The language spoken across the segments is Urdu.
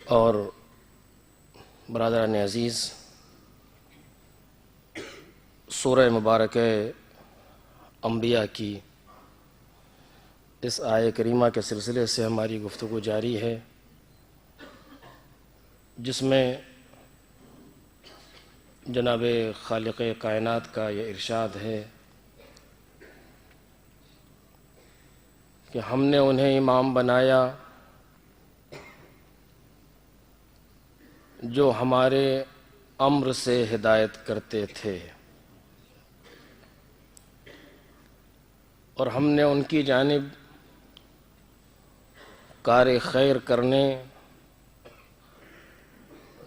اور برادران عزیز، سورہ مبارکہ انبیاء کی اس آیہ کریمہ کے سلسلے سے ہماری گفتگو جاری ہے، جس میں جناب خالق کائنات کا یہ ارشاد ہے کہ ہم نے انہیں امام بنایا جو ہمارے امر سے ہدایت کرتے تھے، اور ہم نے ان کی جانب کار خیر کرنے،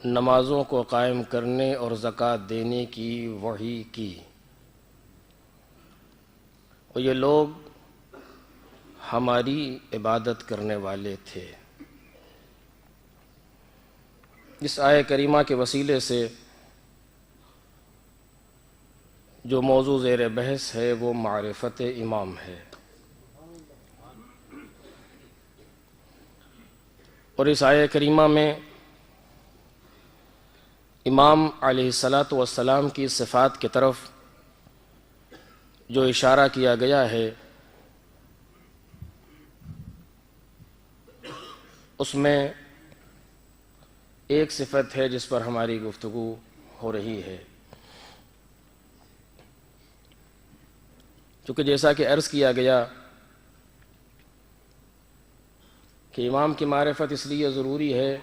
نمازوں کو قائم کرنے اور زکوٰۃ دینے کی وحی کی، اور یہ لوگ ہماری عبادت کرنے والے تھے۔ اس آیہ کریمہ کے وسیلے سے جو موضوع زیر بحث ہے وہ معرفت امام ہے، اور اس آیہ کریمہ میں امام علیہ الصلاۃ والسلام کی صفات کی طرف جو اشارہ کیا گیا ہے، اس میں ایک صفت ہے جس پر ہماری گفتگو ہو رہی ہے، چونکہ جیسا کہ عرض کیا گیا کہ امام کی معرفت اس لیے ضروری ہے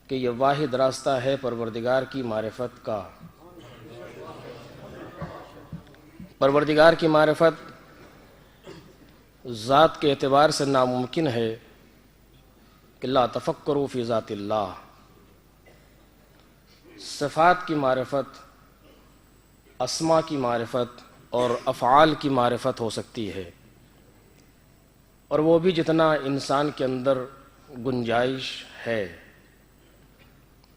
کہ یہ واحد راستہ ہے پروردگار کی معرفت کا۔ پروردگار کی معرفت ذات کے اعتبار سے ناممکن ہے کہ لا تفکروا فی ذات اللہ۔ صفات کی معرفت، اسماء کی معرفت اور افعال کی معرفت ہو سکتی ہے، اور وہ بھی جتنا انسان کے اندر گنجائش ہے۔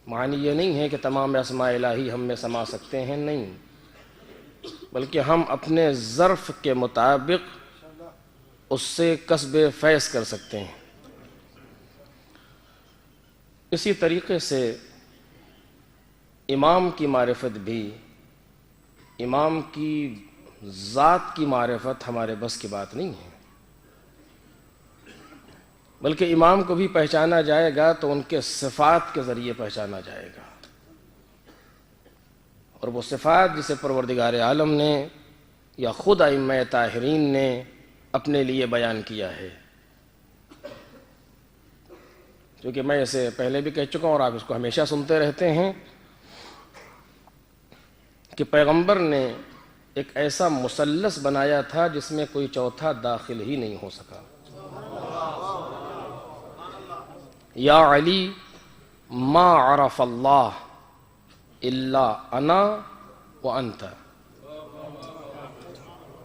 معنی یہ نہیں ہے کہ تمام اسماء الہی ہم میں سما سکتے ہیں، نہیں، بلکہ ہم اپنے ظرف کے مطابق اس سے کسب فیض کر سکتے ہیں۔ اسی طریقے سے امام کی معرفت بھی، امام کی ذات کی معرفت ہمارے بس کی بات نہیں ہے، بلکہ امام کو بھی پہچانا جائے گا تو ان کے صفات کے ذریعے پہچانا جائے گا، اور وہ صفات جسے پروردگار عالم نے یا خود ائمہ طاہرین نے اپنے لیے بیان کیا ہے۔ کیونکہ میں اسے پہلے بھی کہہ چکا ہوں اور آپ اس کو ہمیشہ سنتے رہتے ہیں کہ پیغمبر نے ایک ایسا مثلث بنایا تھا جس میں کوئی چوتھا داخل ہی نہیں ہو سکا۔ یا علی ما عرف اللہ الا انا وانت،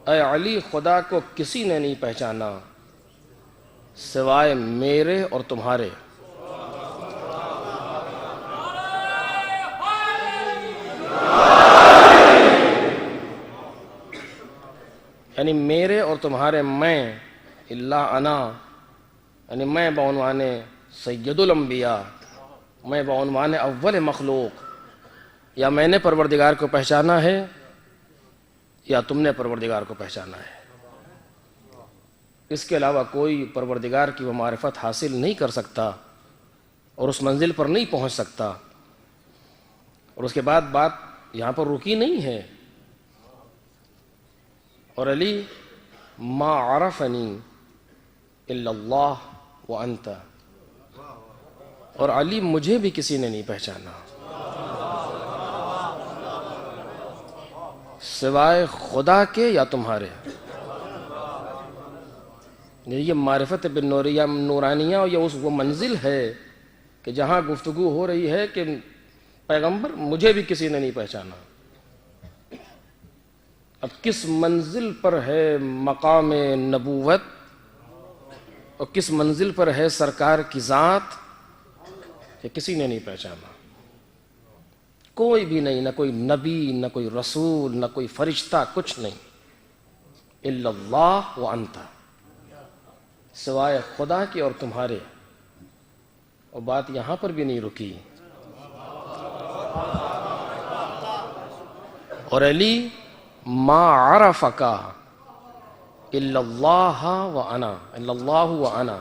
اے علی خدا کو کسی نے نہیں پہچانا سوائے میرے اور تمہارے۔ یعنی میرے اور تمہارے میں، الا انا یعنی میں بعنوان سید الانبیاء، میں بعنوان اول مخلوق، یا میں نے پروردگار کو پہچانا ہے یا تم نے پروردگار کو پہچانا ہے۔ اس کے علاوہ کوئی پروردگار کی وہ معرفت حاصل نہیں کر سکتا اور اس منزل پر نہیں پہنچ سکتا۔ اور اس کے بعد بات یہاں پر رکی نہیں ہے، اور علی ما عرفنی الا اللہ وانت، اور علی مجھے بھی کسی نے نہیں پہچانا سوائے خدا کے یا تمہارے۔ یہ معرفت نورانیہ، اور یہ وہ منزل ہے کہ جہاں گفتگو ہو رہی ہے کہ پیغمبر مجھے بھی کسی نے نہیں پہچانا۔ اب کس منزل پر ہے مقام نبوت اور کس منزل پر ہے سرکار کی ذات، کہ کسی نے نہیں پہچانا، کوئی بھی نہیں، نہ کوئی نبی، نہ کوئی رسول، نہ کوئی فرشتہ، کچھ نہیں، الا اللہ وانت، سوائے خدا کے اور تمہارے۔ اور بات یہاں پر بھی نہیں رکی. اور علی ما عرفک الا اللہ و انا، الا اللہ و انا،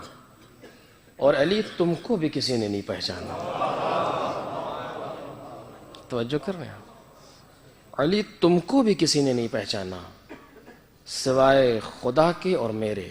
اور علی تم کو بھی کسی نے نہیں پہچانا. توجہ کر رہے ہیں؟ علی تم کو بھی کسی نے نہیں پہچانا سوائے خدا کے اور میرے.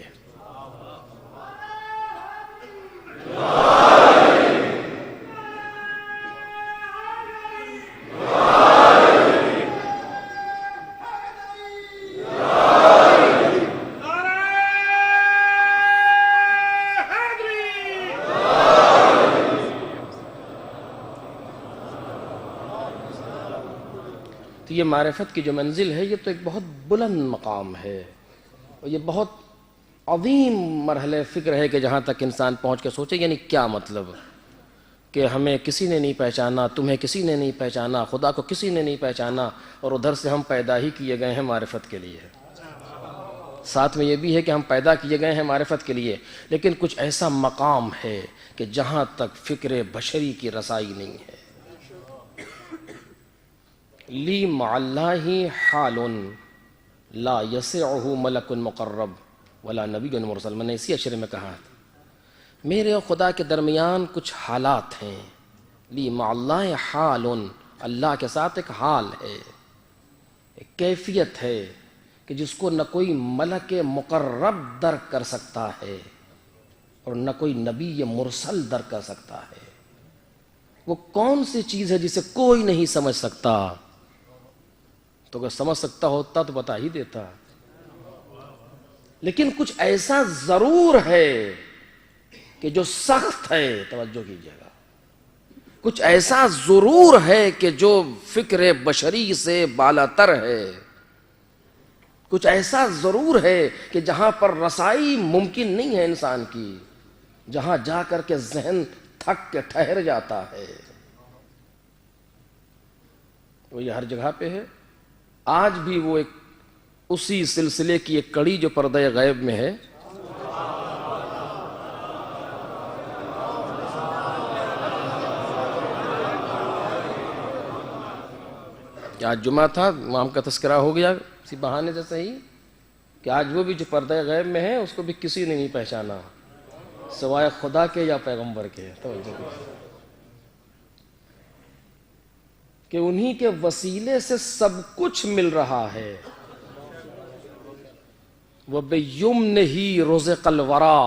تو یہ معرفت کی جو منزل ہے یہ تو ایک بہت بلند مقام ہے، اور یہ بہت عظیم مرحلہ فکر ہے کہ جہاں تک انسان پہنچ کے سوچے یعنی کیا مطلب کہ ہمیں کسی نے نہیں پہچانا، تمہیں کسی نے نہیں پہچانا، خدا کو کسی نے نہیں پہچانا، اور ادھر سے ہم پیدا ہی کیے گئے ہیں معرفت کے لیے. ساتھ میں یہ بھی ہے کہ ہم پیدا کیے گئے ہیں معرفت کے لیے، لیکن کچھ ایسا مقام ہے کہ جہاں تک فکر بشری کی رسائی نہیں ہے. لی مع اللہ حال لا یسعہ ملک مقرب ولا نبی مرسل. میں نے اسی اشرے میں کہا میرے اور خدا کے درمیان کچھ حالات ہیں. لی مع اللہ حال، اللہ کے ساتھ ایک حال ہے، ایک کیفیت ہے کہ جس کو نہ کوئی ملک مقرب درک کر سکتا ہے اور نہ کوئی نبی مرسل درک کر سکتا ہے. وہ کون سی چیز ہے جسے کوئی نہیں سمجھ سکتا؟ تو اگر سمجھ سکتا ہوتا تو بتا ہی دیتا. لیکن کچھ ایسا ضرور ہے کہ جو سخت ہے، توجہ کیجیے گا، کچھ ایسا ضرور ہے کہ جو فکر بشری سے بالاتر ہے، کچھ ایسا ضرور ہے کہ جہاں پر رسائی ممکن نہیں ہے انسان کی، جہاں جا کر کے ذہن تھک کے ٹھہر جاتا ہے. وہ یہ ہر جگہ پہ ہے. آج بھی وہ ایک اسی سلسلے کی ایک کڑی جو پردہ غیب میں ہے. آج جمعہ تھا، امام کا تذکرہ ہو گیا اسی بہانے سے صحیح کہ آج وہ بھی جو پردہ غیب میں ہے اس کو بھی کسی نے نہیں پہچانا سوائے خدا کے یا پیغمبر کے. کہ انہی کے وسیلے سے سب کچھ مل رہا ہے. وَبِيُمْنِهِ رُزِقَ الْوَرَى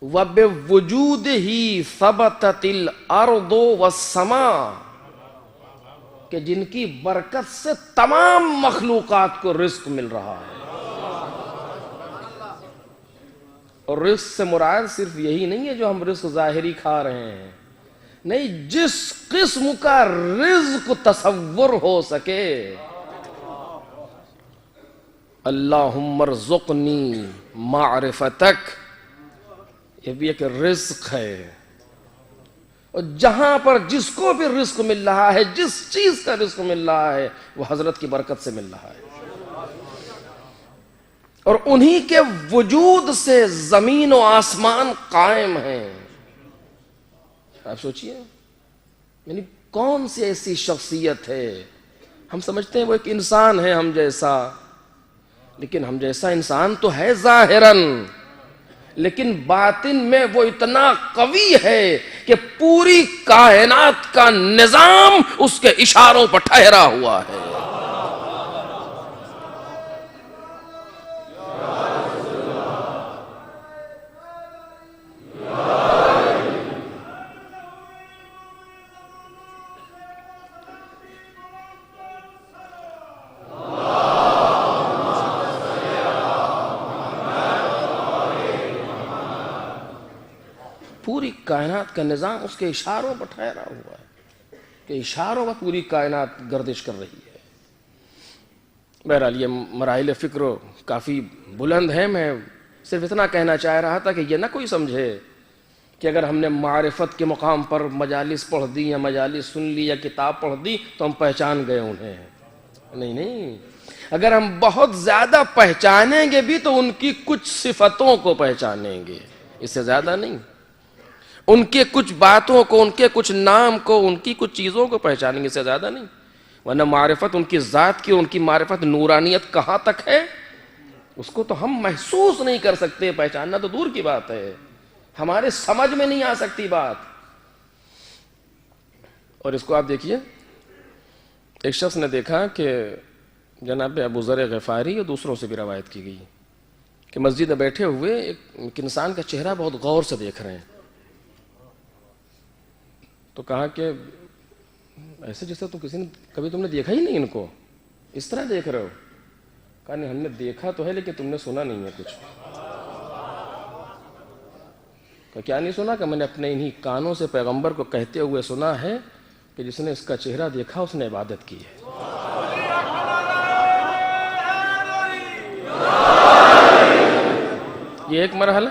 وَبِوُجُودِهِ ثَبَتَتِ الْأَرْضُ وَالسَّمَاءُ، کہ جن کی برکت سے تمام مخلوقات کو رزق مل رہا ہے. اور رزق سے مراد صرف یہی نہیں ہے جو ہم رزق ظاہری کھا رہے ہیں، نہیں، جس قسم کا رزق تصور ہو سکے. اللہم ارزقنی معرفتک، یہ بھی ایک رزق ہے. اور جہاں پر جس کو بھی رزق مل رہا ہے، جس چیز کا رزق مل رہا ہے، وہ حضرت کی برکت سے مل رہا ہے. اور انہی کے وجود سے زمین و آسمان قائم ہیں. آپ سوچئے یعنی کون سی ایسی شخصیت ہے؟ ہم سمجھتے ہیں وہ ایک انسان ہے ہم جیسا، لیکن ہم جیسا انسان تو ہے ظاہراً، لیکن باطن میں وہ اتنا قوی ہے کہ پوری کائنات کا نظام اس کے اشاروں پر ٹھہرا ہوا ہے. پوری کائنات کا نظام اس کے اشاروں پر ٹھہرا ہوا ہے کہ اشاروں پر پوری کائنات گردش کر رہی ہے. بہرحال یہ مراحل فکر کافی بلند ہیں. میں صرف اتنا کہنا چاہ رہا تھا کہ یہ نہ کوئی سمجھے کہ اگر ہم نے معرفت کے مقام پر مجالس پڑھ دی یا مجالس سن لی یا کتاب پڑھ دی تو ہم پہچان گئے انہیں. نہیں، اگر ہم بہت زیادہ پہچانیں گے بھی تو ان کی کچھ صفتوں کو پہچانیں گے، اس سے زیادہ نہیں. ان کے کچھ باتوں کو، ان کے کچھ نام کو، ان کی کچھ چیزوں کو پہچانیں گے، اس سے زیادہ نہیں. ورنہ معرفت ان کی ذات کی، ان کی معرفت نورانیت کہاں تک ہے اس کو تو ہم محسوس نہیں کر سکتے. پہچاننا تو دور کی بات ہے، ہمارے سمجھ میں نہیں آ سکتی بات. اور اس کو آپ دیکھیے، ایک شخص نے دیکھا کہ جناب ابو ذر غفاری اور دوسروں سے بھی روایت کی گئی کہ مسجد میں بیٹھے ہوئے ایک انسان کا چہرہ بہت غور سے دیکھ رہے ہیں. تو کہا کہ ایسے جیسے کبھی تم نے دیکھا ہی نہیں ان کو، اس طرح دیکھ رہے ہو. کہا نہیں، ہم نے دیکھا تو ہے لیکن تم نے سنا نہیں ہے کچھ. کہ کیا نہیں سنا؟ کہ میں نے اپنے انہی کانوں سے پیغمبر کو کہتے ہوئے سنا ہے کہ جس نے اس کا چہرہ دیکھا اس نے عبادت کی ہے. یہ ایک مرحلہ،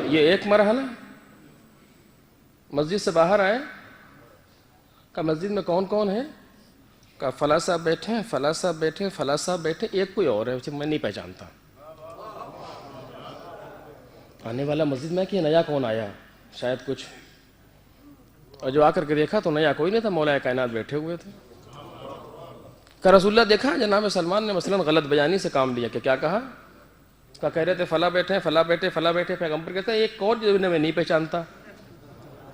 یہ ایک مرحلہ. مسجد سے باہر آئے، کہا مسجد میں کون کون ہے؟ کہا فلاں صاحب بیٹھے ہیں، فلاں صاحب بیٹھے، فلاں صاحب بیٹھے، ایک کوئی اور ہے اسے میں نہیں پہچانتا. آنے والا مسجد میں کہ نیا کون آیا شاید کچھ، اور جو آ کر کے دیکھا تو نیا کوئی نہیں تھا، مولا کائنات بیٹھے ہوئے تھے. کہ رسول اللہ دیکھا جناب سلمان نے مثلا غلط بیانی سے کام لیا. کہ کیا کہا؟ کہہ رہے تھے فلاں بیٹھے ہیں، فلاں بیٹھے، فلاں بیٹھے. پیغمبر کہتے ہیں ایک اور جو میں نہیں پہچانتا.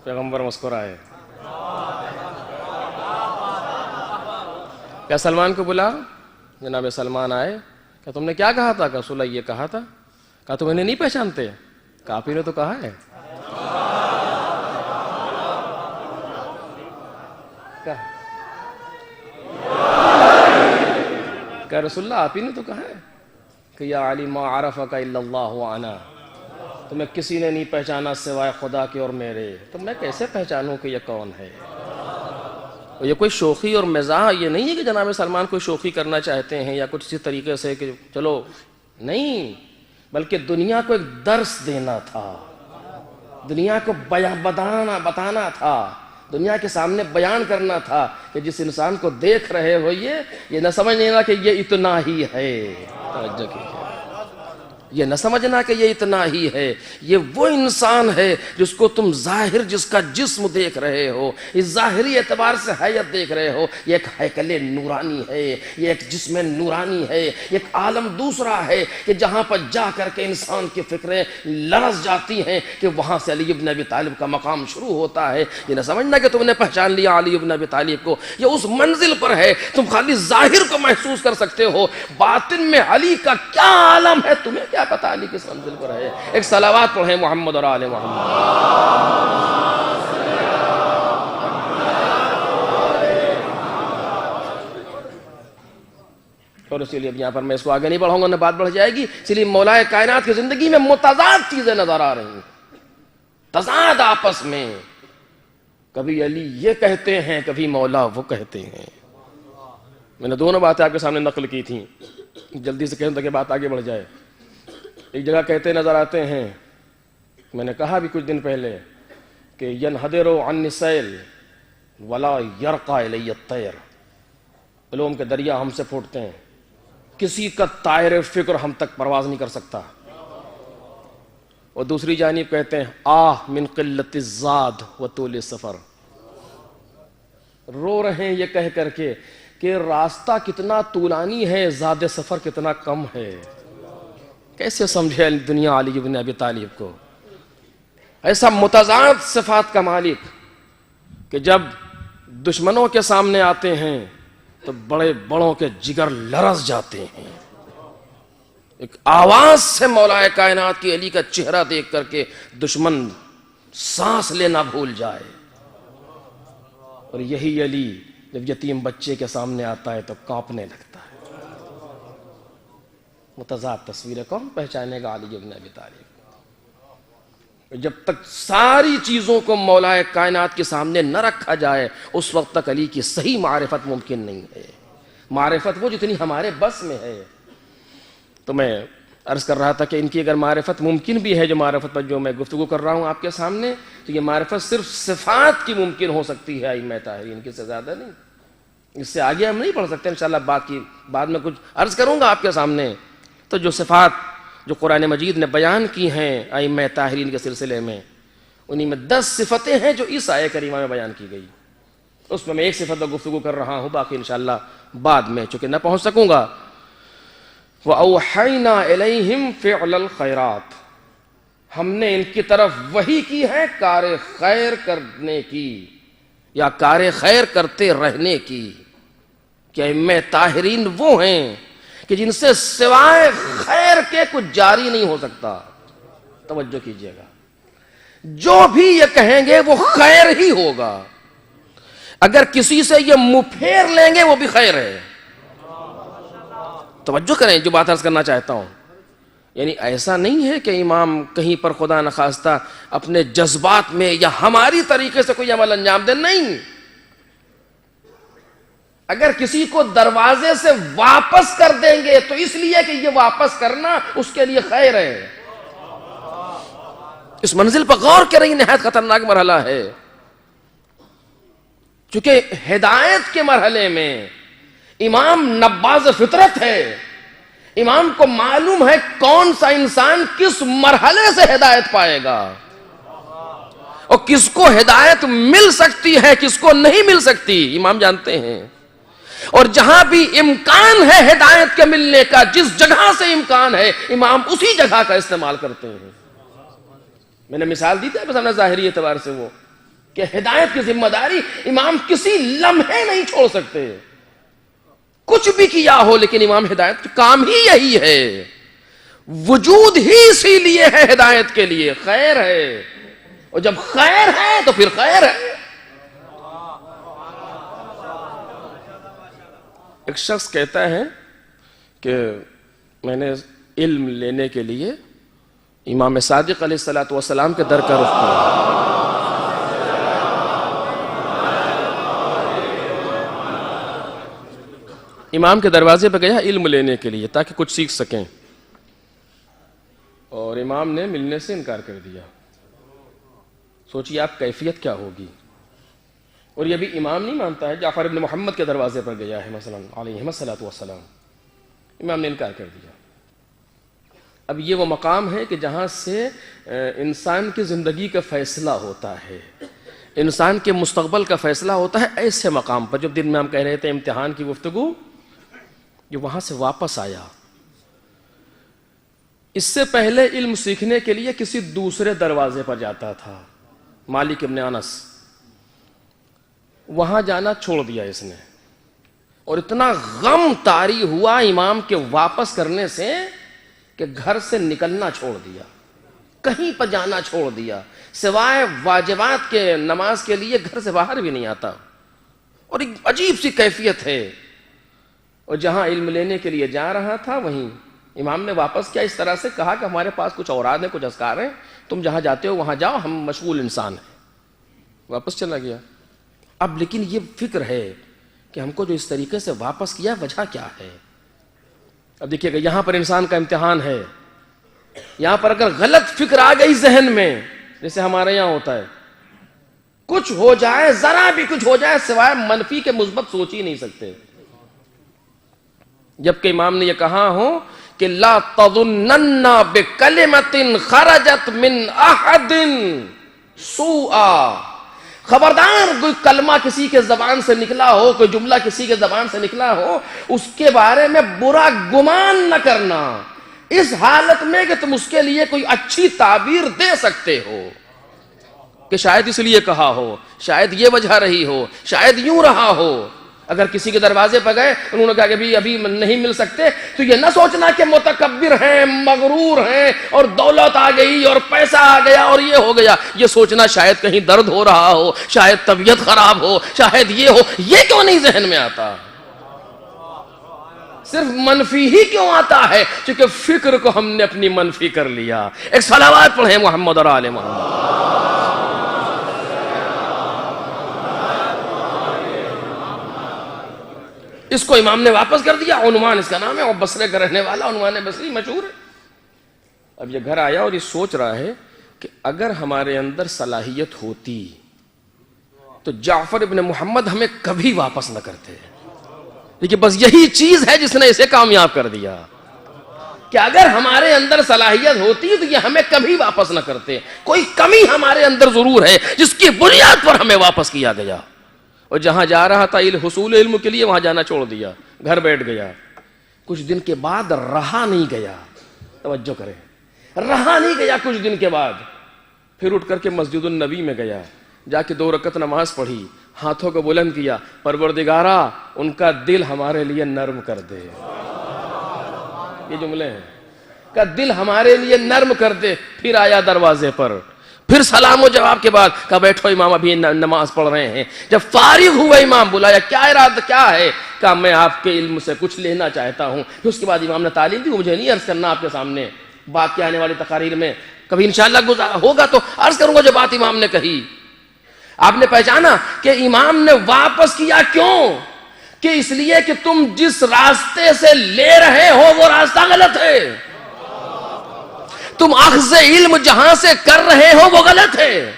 پیغمبر مسکرائے. کیا سلمان کو بلا؟ جناب سلمان آئے. کہ تم نے کیا کہا تھا؟ کہ رسول اللہ یہ کہا تھا. کہا تم انہیں نہیں پہچانتے؟ کہ آپ ہی نے تو کہا ہے. کہ رسول اللہ آپ ہی نے تو کہا ہے کہ یا علی ما عرفک الا اللہ انا، تمہیں کسی نے نہیں پہچانا سوائے خدا کے اور میرے. تو میں کیسے پہچانوں کہ یہ کون ہے؟ یہ کوئی شوخی اور مزاح یہ نہیں ہے کہ جناب سلمان کوئی شوخی کرنا چاہتے ہیں یا کچھ اسی طریقے سے کہ چلو، نہیں، بلکہ دنیا کو ایک درس دینا تھا، دنیا کو بتانا تھا، دنیا کے سامنے بیان کرنا تھا کہ جس انسان کو دیکھ رہے ہو یہ نہ سمجھ لینا کہ یہ اتنا ہی ہے. توجہ کیجیے، یہ نہ سمجھنا کہ یہ اتنا ہی ہے. یہ وہ انسان ہے جس کو تم ظاہر، جس کا جسم دیکھ رہے ہو، اس ظاہری اعتبار سے حیت دیکھ رہے ہو. یہ ایک ہیکل نورانی ہے، یہ ایک جسم نورانی ہے، ایک عالم دوسرا ہے کہ جہاں پر جا کر کے انسان کی فکریں لرز جاتی ہیں کہ وہاں سے علی ابن ابی طالب کا مقام شروع ہوتا ہے. یہ نہ سمجھنا کہ تم نے پہچان لیا علی ابن ابی طالب کو، یہ اس منزل پر ہے. تم خالی ظاہر کو محسوس کر سکتے ہو، باطن میں علی کا کیا عالم ہے تمہیں کیا پتا علی کس منزل پر ہے. ایک صلوات پڑھیں محمد اور آل محمد. اور اسی لیے یہاں پر میں اس کو آگے نہیں بڑھاؤں گا، نہ بات بڑھ جائے گی. اسی لیے مولا کائنات کی زندگی میں متضاد چیزیں نظر آ رہی ہیں، تضاد آپس میں. کبھی علی یہ کہتے ہیں، کبھی مولا وہ کہتے ہیں. میں نے دونوں باتیں آپ کے سامنے نقل کی تھیں، جلدی سے کہوں تاکہ بات آگے بڑھ جائے. ایک جگہ کہتے نظر آتے ہیں، میں نے کہا بھی کچھ دن پہلے کہ ینحدر عنی السیل ولا یرقى الی الطیر، علوم کے دریا ہم سے پھوٹتے ہیں، کسی کا طائر فکر ہم تک پرواز نہیں کر سکتا. اور دوسری جانب کہتے ہیں آہ من قلت الزاد و طول السفر، رو رہے ہیں یہ کہہ کر کے کہ راستہ کتنا طولانی ہے، زاد سفر کتنا کم ہے. کیسے سمجھے دنیا علی ابن ابی طالب کو، ایسا متضاد صفات کا مالک کہ جب دشمنوں کے سامنے آتے ہیں تو بڑے بڑوں کے جگر لرز جاتے ہیں. ایک آواز سے مولا کائنات کی علی کا چہرہ دیکھ کر کے دشمن سانس لینا بھول جائے. اور یہی علی جب یتیم بچے کے سامنے آتا ہے تو کانپنے لگتا ہے. متضاد تصویر کون پہچانے گا علی ابن ابی طالب؟ جب تک ساری چیزوں کو مولا کائنات کے سامنے نہ رکھا جائے اس وقت تک علی کی صحیح معرفت ممکن نہیں ہے. معرفت وہ جتنی ہمارے بس میں ہے. تو میں عرض کر رہا تھا کہ ان کی اگر معرفت ممکن بھی ہے، جو معرفت پر جو میں گفتگو کر رہا ہوں آپ کے سامنے، تو یہ معرفت صرف صفات کی ممکن ہو سکتی ہے ائمہ طاہرین کی، سے زیادہ نہیں. اس سے آگے ہم نہیں پڑھ سکتے. انشاءاللہ بعد میں کچھ عرض کروں گا آپ کے سامنے. تو جو صفات جو قرآن مجید نے بیان کی ہیں ائمہ طاہرین کے سلسلے میں، انہی میں 10 صفتیں ہیں جو اس آیہ کریمہ میں بیان کی گئی. اس میں ایک صفت پر گفتگو کر رہا ہوں، باقی انشاءاللہ بعد میں چونکہ نہ پہنچ سکوں گا. وَأَوْحَيْنَا إِلَيْهِمْ فِعْلَ الْخَيْرَاتِ، ہم نے ان کی طرف وحی کی ہے کار خیر کرنے کی یا کار خیر کرتے رہنے کی. کہ ائمہ طاہرین وہ ہیں کہ جن سے سوائے خیر کے کچھ جاری نہیں ہو سکتا. توجہ کیجئے گا، جو بھی یہ کہیں گے وہ خیر ہی ہوگا. اگر کسی سے یہ منہ پھیر لیں گے وہ بھی خیر ہے. توجہ کریں جو بات عرض کرنا چاہتا ہوں. یعنی ایسا نہیں ہے کہ امام کہیں پر خدا نخواستہ اپنے جذبات میں یا ہماری طریقے سے کوئی عمل انجام دے، نہیں. اگر کسی کو دروازے سے واپس کر دیں گے تو اس لیے کہ یہ واپس کرنا اس کے لیے خیر ہے. اس منزل پر غور کریں، نہایت خطرناک مرحلہ ہے. چونکہ ہدایت کے مرحلے میں امام نباز فطرت ہے. امام کو معلوم ہے کون سا انسان کس مرحلے سے ہدایت پائے گا اور کس کو ہدایت مل سکتی ہے کس کو نہیں مل سکتی. امام جانتے ہیں. اور جہاں بھی امکان ہے ہدایت کے ملنے کا، جس جگہ سے امکان ہے، امام اسی جگہ کا استعمال کرتے ہیں. میں نے مثال دی تھی مثلا ظاہری اعتبار سے وہ کہ ہدایت کی ذمہ داری امام کسی لمحے نہیں چھوڑ سکتے. کچھ بھی کیا ہو لیکن امام ہدایت کا کام ہی یہی ہے. وجود ہی اسی لیے ہے ہدایت کے لیے، خیر ہے. اور جب خیر ہے تو پھر خیر ہے. ایک شخص کہتا ہے کہ میں نے علم لینے کے لیے امام صادق علیہ الصلوۃ والسلام کے در کا رخ کیا. امام کے دروازے پہ گیا علم لینے کے لیے تاکہ کچھ سیکھ سکیں، اور امام نے ملنے سے انکار کر دیا. سوچیے آپ کیفیت کیا ہوگی. اور یہ بھی امام نہیں مانتا ہے، جعفر ابن محمد کے دروازے پر گیا ہے مثلا علیہ الصلوۃ والسلام، امام نے انکار کر دیا. اب یہ وہ مقام ہے کہ جہاں سے انسان کی زندگی کا فیصلہ ہوتا ہے، انسان کے مستقبل کا فیصلہ ہوتا ہے. ایسے مقام پر جب دن میں ہم کہہ رہے تھے امتحان کی گفتگو، یہ وہاں سے واپس آیا. اس سے پہلے علم سیکھنے کے لیے کسی دوسرے دروازے پر جاتا تھا، مالک ابن انس. وہاں جانا چھوڑ دیا اس نے، اور اتنا غم طاری ہوا امام کے واپس کرنے سے کہ گھر سے نکلنا چھوڑ دیا، کہیں پر جانا چھوڑ دیا، سوائے واجبات کے نماز کے لیے گھر سے باہر بھی نہیں آتا. اور ایک عجیب سی کیفیت ہے. اور جہاں علم لینے کے لیے جا رہا تھا وہیں امام نے واپس کیا، اس طرح سے کہا کہ ہمارے پاس کچھ اوراد ہیں، کچھ اذکار ہیں، تم جہاں جاتے ہو وہاں جاؤ، ہم مشغول انسان ہیں. واپس چلا گیا. اب لیکن یہ فکر ہے کہ ہم کو جو اس طریقے سے واپس کیا وجہ کیا ہے. اب دیکھیے گا یہاں پر انسان کا امتحان ہے. یہاں پر اگر غلط فکر آ گئی ذہن میں، جیسے ہمارے یہاں ہوتا ہے، کچھ ہو جائے، ذرا بھی کچھ ہو جائے، سوائے منفی کے مثبت سوچ ہی نہیں سکتے. جبکہ امام نے یہ کہا ہو کہ لا تظنن بکلمۃ خرجت من احد سوءا، خبردار کوئی کلمہ کسی کے زبان سے نکلا ہو، کوئی جملہ کسی کے زبان سے نکلا ہو، اس کے بارے میں برا گمان نہ کرنا، اس حالت میں کہ تم اس کے لیے کوئی اچھی تعبیر دے سکتے ہو کہ شاید اس لیے کہا ہو، شاید یہ وجہ رہی ہو، شاید یوں رہا ہو. اگر کسی کے دروازے پہ گئے انہوں نے کہا کہ ابھی نہیں مل سکتے، تو یہ نہ سوچنا کہ متکبر ہیں، مغرور ہیں، اور دولت آ گئی اور پیسہ آ گیا اور یہ ہو گیا. یہ سوچنا شاید کہیں درد ہو رہا ہو، شاید طبیعت خراب ہو، شاید یہ ہو. یہ کیوں نہیں ذہن میں آتا؟ صرف منفی ہی کیوں آتا ہے؟ کیونکہ فکر کو ہم نے اپنی منفی کر لیا. ایک صلوات پڑھیں محمد اور آل محمد. اس کو امام نے واپس کر دیا. عنوان اس کا نام ہے، اور بصرے کا رہنے والا، عنوان بصری مشہور ہے. اب یہ گھر آیا اور یہ سوچ رہا ہے کہ اگر ہمارے اندر صلاحیت ہوتی تو جعفر ابن محمد ہمیں کبھی واپس نہ کرتے، لیکن بس یہی چیز ہے جس نے اسے کامیاب کر دیا. کہ اگر ہمارے اندر صلاحیت ہوتی تو یہ ہمیں کبھی واپس نہ کرتے. کوئی کمی ہمارے اندر ضرور ہے جس کی بنیاد پر ہمیں واپس کیا گیا, اور جہاں جا رہا تھا حصول علم کے لیے وہاں جانا چھوڑ دیا, گھر بیٹھ گیا. کچھ دن کے بعد رہا نہیں گیا, توجہ کریں, رہا نہیں گیا کچھ دن کے بعد. پھر اٹھ کر کے مسجد النبی میں گیا, جا کے 2 رکعت نماز پڑھی, ہاتھوں کو بلند کیا, پروردگارا ان کا دل ہمارے لیے نرم کر دے. یہ جملے ہیں کہ دل ہمارے لیے نرم کر دے. پھر آیا دروازے پر, پھر سلام و جواب کے بعد کہا بیٹھو امام ابھی نماز پڑھ رہے ہیں. جب فارغ ہوا امام بلایا, کیا ارادہ کیا ہے؟ کہا میں آپ کے علم سے کچھ لینا چاہتا ہوں. پھر اس کے بعد امام نے تعلیم دی, مجھے نہیں عرض کرنا آپ کے سامنے, بات کے آنے والی تقاریر میں کبھی انشاءاللہ ہوگا تو عرض کروں گا جو بات امام نے کہی. آپ نے پہچانا کہ امام نے واپس کیا کیوں؟ کہ اس لیے کہ تم جس راستے سے لے رہے ہو وہ راستہ غلط ہے. تم اخذ علم جہاں سے کر رہے ہو وہ غلط ہے.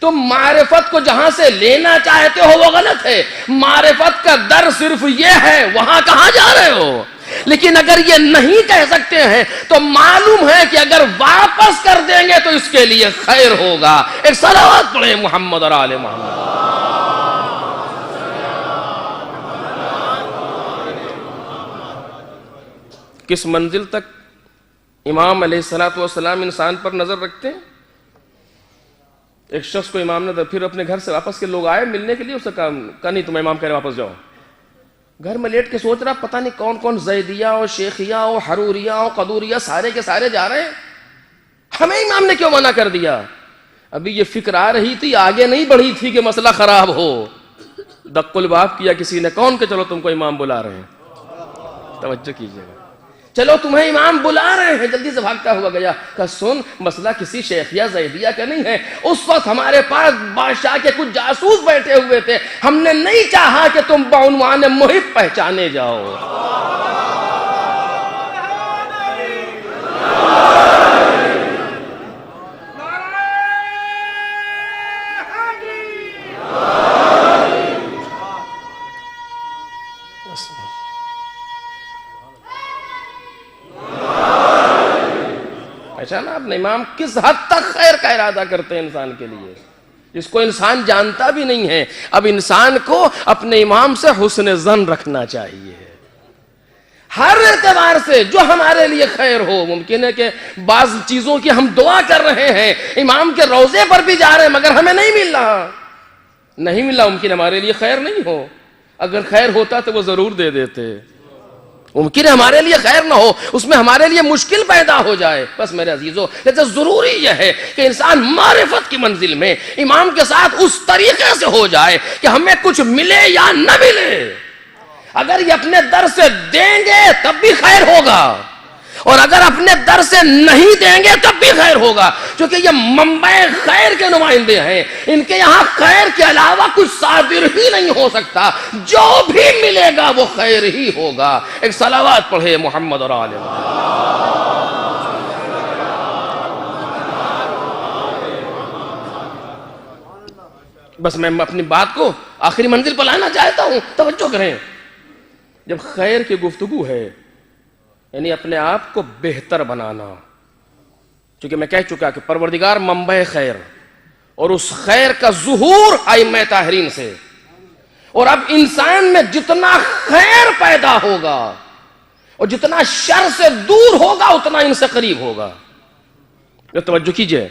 تم معرفت کو جہاں سے لینا چاہتے ہو وہ غلط ہے. معرفت کا در صرف یہ ہے, وہاں کہاں جا رہے ہو. لیکن اگر یہ نہیں کہہ سکتے ہیں تو معلوم ہے کہ اگر واپس کر دیں گے تو اس کے لیے خیر ہوگا. ایک صلوات پڑھیں محمد اور آل محمد. کس منزل تک امام علیہ الصلوۃ والسلام انسان پر نظر رکھتے ہیں. ایک شخص کو امام نے پھر اپنے گھر سے واپس کے لوگ آئے ملنے کے لیے, اس نے کہا نہیں تم امام کہہ رہے واپس جاؤ. گھر میں لیٹ کے سوچ رہا پتہ نہیں کون کون زیدیہ اور شیخیہ اور حروریہ اور قدوریہ سارے کے سارے جا رہے ہیں, ہمیں امام نے کیوں منع کر دیا. ابھی یہ فکر آ رہی تھی, آگے نہیں بڑھی تھی کہ مسئلہ خراب ہو. دق الباب کیا کسی نے, کون کہ چلو تم کو امام بلا رہے ہیں. توجہ کیجیے گا, چلو تمہیں امام بلا رہے ہیں. جلدی سے بھاگتا ہوا گیا, کہ سن مسئلہ کسی شیخیہ زیدیہ کا نہیں ہے. اس وقت ہمارے پاس بادشاہ کے کچھ جاسوس بیٹھے ہوئے تھے, ہم نے نہیں چاہا کہ تم بعنوان محب پہچانے جاؤ. پہچانا آپ نے امام کس حد تک خیر کا ارادہ کرتے ہیں انسان کے لیے, جس کو انسان جانتا بھی نہیں ہے. اب انسان کو اپنے امام سے حسن ظن رکھنا چاہیے ہر اعتبار سے, جو ہمارے لیے خیر ہو. ممکن ہے کہ بعض چیزوں کی ہم دعا کر رہے ہیں, امام کے روضے پر بھی جا رہے ہیں, مگر ہمیں نہیں مل رہا, نہیں ملا. ممکن ہمارے لیے خیر نہیں ہو, اگر خیر ہوتا تو وہ ضرور دے دیتے. ممکن ہے ہمارے لیے خیر نہ ہو, اس میں ہمارے لیے مشکل پیدا ہو جائے. بس میرے عزیزو, لیکن ضروری یہ ہے کہ انسان معرفت کی منزل میں امام کے ساتھ اس طریقے سے ہو جائے کہ ہمیں کچھ ملے یا نہ ملے. اگر یہ اپنے در سے دیں گے تب بھی خیر ہوگا, اور اگر اپنے در سے نہیں دیں گے تب بھی خیر ہوگا, کیونکہ یہ منبع خیر کے نمائندے ہیں. ان کے یہاں خیر کے علاوہ کچھ صادر ہی نہیں ہو سکتا, جو بھی ملے گا وہ خیر ہی ہوگا. ایک صلوات پڑھے محمد اور آل محمد. بس میں اپنی بات کو آخری منزل پر لانا چاہتا ہوں, توجہ کریں. جب خیر کی گفتگو ہے, یعنی اپنے آپ کو بہتر بنانا, چونکہ میں کہہ چکا کہ پروردگار منبع خیر, اور اس خیر کا ظہور ائمہ طاہرین سے. اور اب انسان میں جتنا خیر پیدا ہوگا اور جتنا شر سے دور ہوگا اتنا ان سے قریب ہوگا. توجہ کیجئے,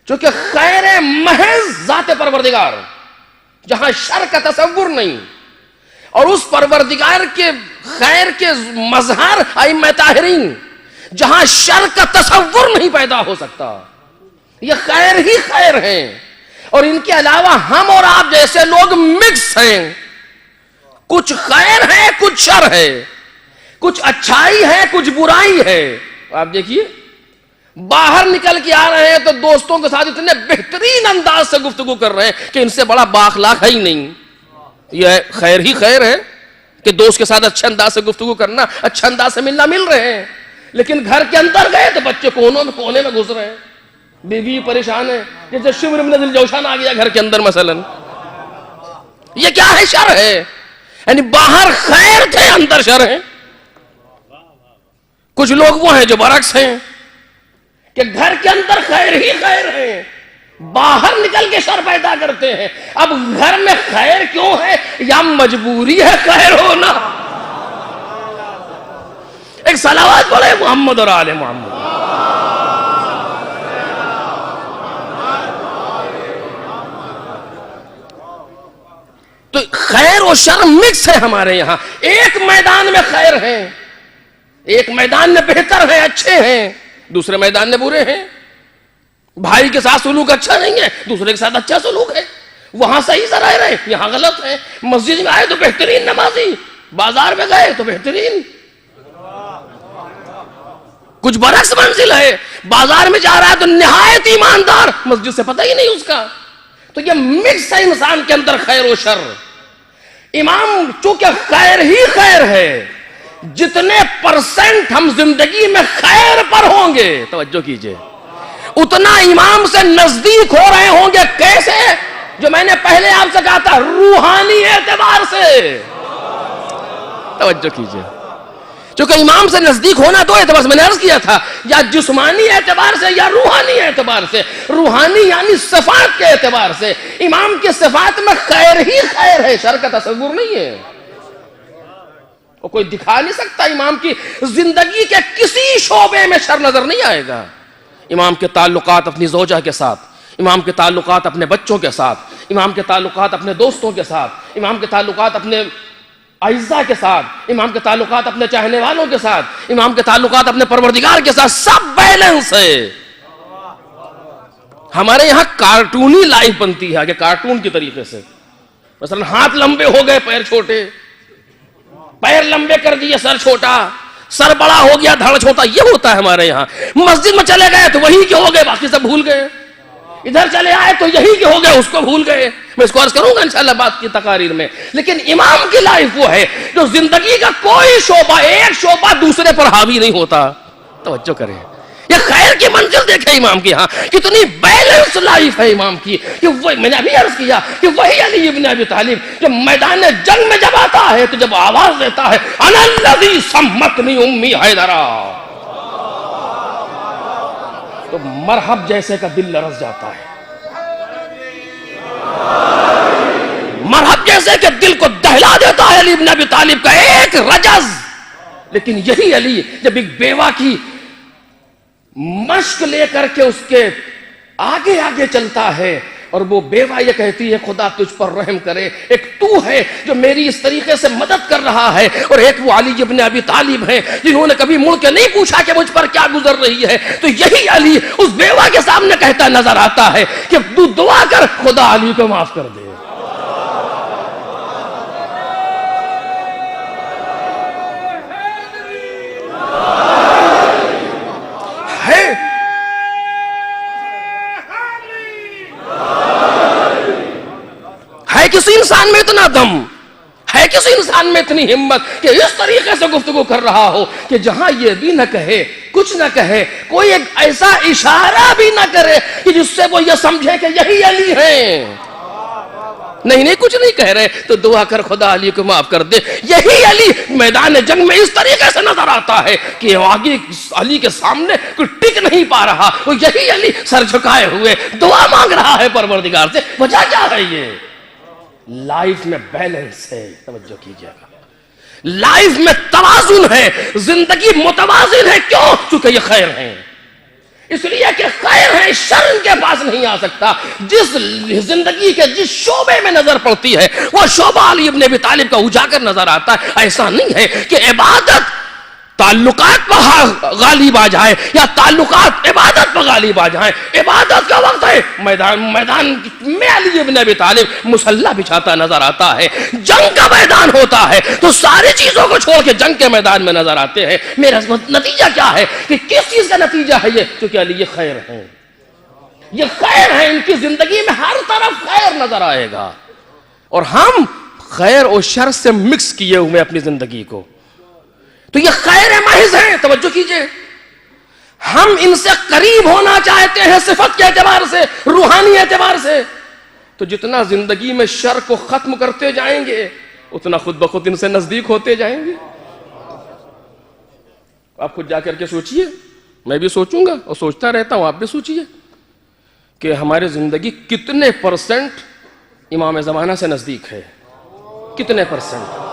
چونکہ خیر محض ذات پروردگار, جہاں شر کا تصور نہیں, اور اس پروردگار کے خیر کے مظہر ائمہ طاہرین, جہاں شر کا تصور نہیں پیدا ہو سکتا. یہ خیر ہی خیر ہیں, اور ان کے علاوہ ہم اور آپ جیسے لوگ مکس ہیں. کچھ خیر ہے, کچھ شر ہے, کچھ اچھائی ہے, کچھ برائی ہے. آپ دیکھیے, باہر نکل کے آ رہے ہیں تو دوستوں کے ساتھ اتنے بہترین انداز سے گفتگو کر رہے ہیں کہ ان سے بڑا بااخلاق ہے ہی نہیں. یہ خیر ہی خیر ہے کہ دوست کے ساتھ اچھے انداز سے گفتگو کرنا, اچھے انداز سے ملنا مل رہے ہیں. لیکن گھر کے اندر گئے تو بچے کونے میں گھس رہے ہیں, بیوی پریشان ہے, جیسے شمر بن ذی الجوشن آ گیا گھر کے اندر مثلا. یہ کیا ہے؟ شر ہے. یعنی باہر خیر تھے, اندر شر ہے. کچھ لوگ وہ ہیں جو برعکس ہیں کہ گھر کے اندر خیر ہی خیر ہے، باہر نکل کے شر پیدا کرتے ہیں۔ اب گھر میں خیر کیوں ہے؟ یا مجبوری ہے خیر ہونا؟ ایک صلوات پڑھے محمد اور آل محمد۔ تو خیر و شر مکس ہے ہمارے یہاں، ایک میدان میں خیر ہے، ایک میدان میں بہتر ہے، اچھے ہیں، دوسرے میدان میں برے ہیں۔ بھائی کے ساتھ سلوک اچھا نہیں ہے، دوسرے کے ساتھ اچھا سلوک ہے، وہاں صحیح ظاہر ہے، یہاں غلط ہے۔ مسجد میں آئے تو بہترین نمازی، بازار میں گئے تو بہترین، کچھ برعکس منزل ہے، بازار میں جا رہا ہے تو نہایت ایماندار، مسجد سے پتہ ہی نہیں اس کا۔ تو یہ مکس ہے انسان کے اندر خیر و شر۔ امام چونکہ خیر ہی خیر ہے، جتنے پرسنٹ ہم زندگی میں خیر پر ہوں گے، توجہ کیجئے، اتنا امام سے نزدیک ہو رہے ہوں گے۔ کیسے؟ جو میں نے پہلے آپ سے کہا تھا، روحانی اعتبار سے، توجہ کیجئے، چونکہ امام سے نزدیک ہونا دو اعتبار سے میں نے عرض کیا تھا، یا جسمانی اعتبار سے یا روحانی اعتبار سے۔ روحانی یعنی صفات کے اعتبار سے، امام کی صفات میں خیر ہی خیر ہے، شر کا تصور نہیں ہے۔ اور کوئی دکھا نہیں سکتا امام کی زندگی کے کسی شعبے میں شر نظر نہیں آئے گا۔ امام کے تعلقات اپنی زوجہ کے ساتھ، امام کے تعلقات اپنے بچوں کے ساتھ، امام کے تعلقات اپنے دوستوں کے ساتھ، امام کے تعلقات اپنے اعزاء کے ساتھ، امام کے تعلقات اپنے چاہنے والوں کے ساتھ، امام کے تعلقات اپنے پروردگار کے ساتھ، سب بیلنس ہے۔ ہمارے یہاں کارٹونی لائف بنتی ہے کہ کارٹون کی طریقے سے، مثلا ہاتھ لمبے ہو گئے پیر چھوٹے، پیر لمبے کر دیے سر چھوٹا، سر بڑا ہو گیا دھڑ چھوٹا، یہ ہوتا ہے ہمارے یہاں۔ مسجد میں چلے گئے تو وہی کے ہو گئے، باقی سب بھول گئے، ادھر چلے آئے تو یہی کے ہو گئے، اس کو بھول گئے۔ میں اس کو عرض کروں گا انشاءاللہ بات کی تقاریر میں۔ لیکن امام کی لائف وہ ہے جو زندگی کا کوئی شعبہ، ایک شعبہ دوسرے پر حاوی نہیں ہوتا۔ توجہ کریں، یہ خیر کی منزل دیکھیں امام کی، ہاں کتنی بیلنس لائف ہے امام کی، کہ میں نے ابھی عرض کیا کہ وہی علی ابن ابی طالب جو میدان جنگ میں جب آتا ہے تو جب آواز دیتا ہے انا الذی سمتنی امی حیدرا، تو مرحب جیسے کا دل لرز جاتا ہے، مرحب جیسے کہ دل کو دہلا دیتا ہے علی ابن ابی طالب کا ایک رجز۔ لیکن یہی علی جب ایک بیوہ کی مشق لے کر کے اس کے آگے آگے چلتا ہے اور وہ بیوہ یہ کہتی ہے خدا تجھ پر رحم کرے، ایک تو ہے جو میری اس طریقے سے مدد کر رہا ہے، اور ایک وہ علی ابن ابی طالب ہیں جنہوں نے کبھی مڑ کے نہیں پوچھا کہ مجھ پر کیا گزر رہی ہے۔ تو یہی علی اس بیوہ کے سامنے کہتا نظر آتا ہے کہ تو دعا کر خدا علی کو معاف کر دے۔ ہے کسی انسان میں اتنا دم، ہے کسی انسان میں اتنی ہمت کہ اس طریقے سے گفتگو کر رہا ہو کہ جہاں یہ بھی نہ کہے، کچھ نہ کہے، کوئی ایک ایسا اشارہ بھی نہ کرے کہ جس سے وہ یہ سمجھے کہ یہی علی ہیں۔ نہیں کچھ نہیں کہہ رہے تو دعا کر خدا علی کو معاف کر دے۔ یہی علی میدان جنگ میں اس طریقے سے نظر آتا ہے کہ آگے علی کے سامنے کوئی ٹک نہیں پا رہا، وہ یہی علی سر جھکائے ہوئے دعا مانگ رہا ہے پروردگار سے۔ وجہ کیا ہے؟ یہ لائف میں بیلنس ہے، توجہ کیجئے گا، لائف میں توازن ہے، زندگی متوازن ہے۔ کیوں؟ چونکہ یہ خیر ہے، اس لیے کہ خیر ہے، شر ان کے پاس نہیں آ سکتا۔ جس زندگی کے جس شعبے میں نظر پڑتی ہے وہ شعبہ علی ابن ابی طالب کا اجاگر نظر آتا ہے۔ ایسا نہیں ہے کہ عبادت تعلقات پر غالب آ جائے یا تعلقات عبادت پر غالب آ جائیں۔ عبادت کا وقت ہے، میدان میں علی ابن ابی طالب مصلی بچھاتا نظر آتا ہے۔ جنگ کا میدان ہوتا ہے تو ساری چیزوں کو چھوڑ کے جنگ کے میدان میں نظر آتے ہیں۔ میرا نتیجہ کیا ہے کہ کس چیز کا نتیجہ ہے یہ؟ کیونکہ علی یہ خیر ہے، یہ خیر ہے، ان کی زندگی میں ہر طرف خیر نظر آئے گا، اور ہم خیر اور شر سے مکس کیے ہوئے اپنی زندگی کو، تو یہ خیر محض ہے۔ توجہ کیجئے، ہم ان سے قریب ہونا چاہتے ہیں صفت کے اعتبار سے، روحانی اعتبار سے، تو جتنا زندگی میں شر کو ختم کرتے جائیں گے اتنا خود بخود ان سے نزدیک ہوتے جائیں گے۔ آپ خود جا کر کے سوچئے، میں بھی سوچوں گا اور سوچتا رہتا ہوں، آپ بھی سوچئے کہ ہماری زندگی کتنے پرسنٹ امام زمانہ سے نزدیک ہے، کتنے پرسنٹ؟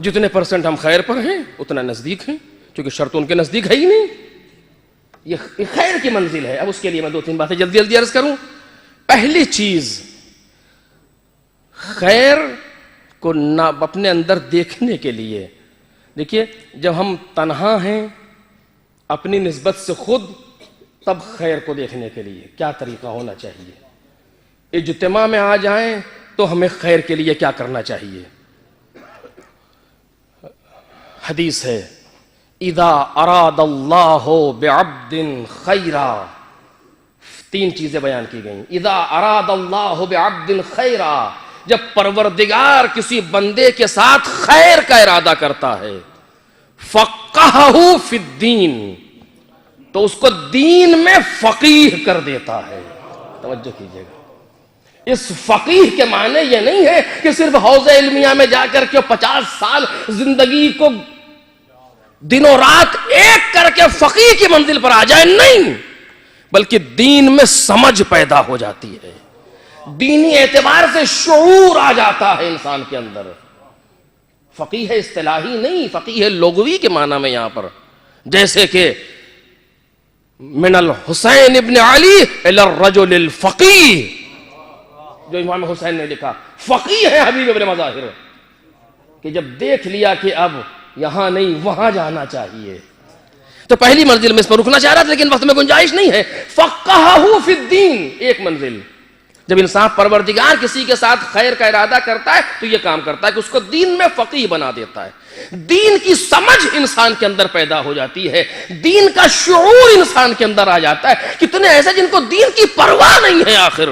جتنے پرسنٹ ہم خیر پر ہیں اتنا نزدیک ہیں، کیونکہ شرط ان کے نزدیک ہے ہی نہیں۔ یہ خیر کی منزل ہے۔ اب اس کے لیے میں 2-3 باتیں جلدی جلدی عرض کروں۔ پہلی چیز، خیر کو نہ اپنے اندر دیکھنے کے لیے، دیکھیے جب ہم تنہا ہیں اپنی نسبت سے خود، تب خیر کو دیکھنے کے لیے کیا طریقہ ہونا چاہیے، اجتماع میں آ جائیں تو ہمیں خیر کے لیے کیا کرنا چاہیے۔ حدیث ہے، اذا اراد اللہ بعبد خیرا، 3 چیزیں بیان کی گئیں۔ اذا اراد اللہ بعبد خیرا، جب پروردگار کسی بندے کے ساتھ خیر کا ارادہ کرتا ہے، فقہہ فی الدین، تو اس کو دین میں فقیہ کر دیتا ہے۔ توجہ کیجئے گا، اس فقیہ کے معنی یہ نہیں ہے کہ صرف حوض علمیہ میں جا کر کے 50 سال زندگی کو دنوں رات ایک کر کے فقیہ کی منزل پر آ جائے، نہیں، بلکہ دین میں سمجھ پیدا ہو جاتی ہے، دینی اعتبار سے شعور آ جاتا ہے انسان کے اندر۔ فقیہ اصطلاحی نہیں، فقیہ لغوی کے معنی میں یہاں پر، جیسے کہ من الحسین ابن علی الی الرجل الفقیہ، جو امام حسین نے لکھا، فقیہ ہے حبیب ابن مظاہر، کہ جب دیکھ لیا کہ اب یہاں نہیں وہاں جانا چاہیے۔ تو پہلی منزل میں اس پر رکنا چاہ رہا تھا لیکن وقت میں گنجائش نہیں ہے۔ فقہہ فی الدین، ایک منزل، جب انسان پروردگار کسی کے ساتھ خیر کا ارادہ کرتا ہے تو یہ کام کرتا ہے کہ اس کو دین میں فقیہ بنا دیتا ہے، دین کی سمجھ انسان کے اندر پیدا ہو جاتی ہے، دین کا شعور انسان کے اندر آ جاتا ہے۔ کتنے ایسے جن کو دین کی پرواہ نہیں ہے، آخر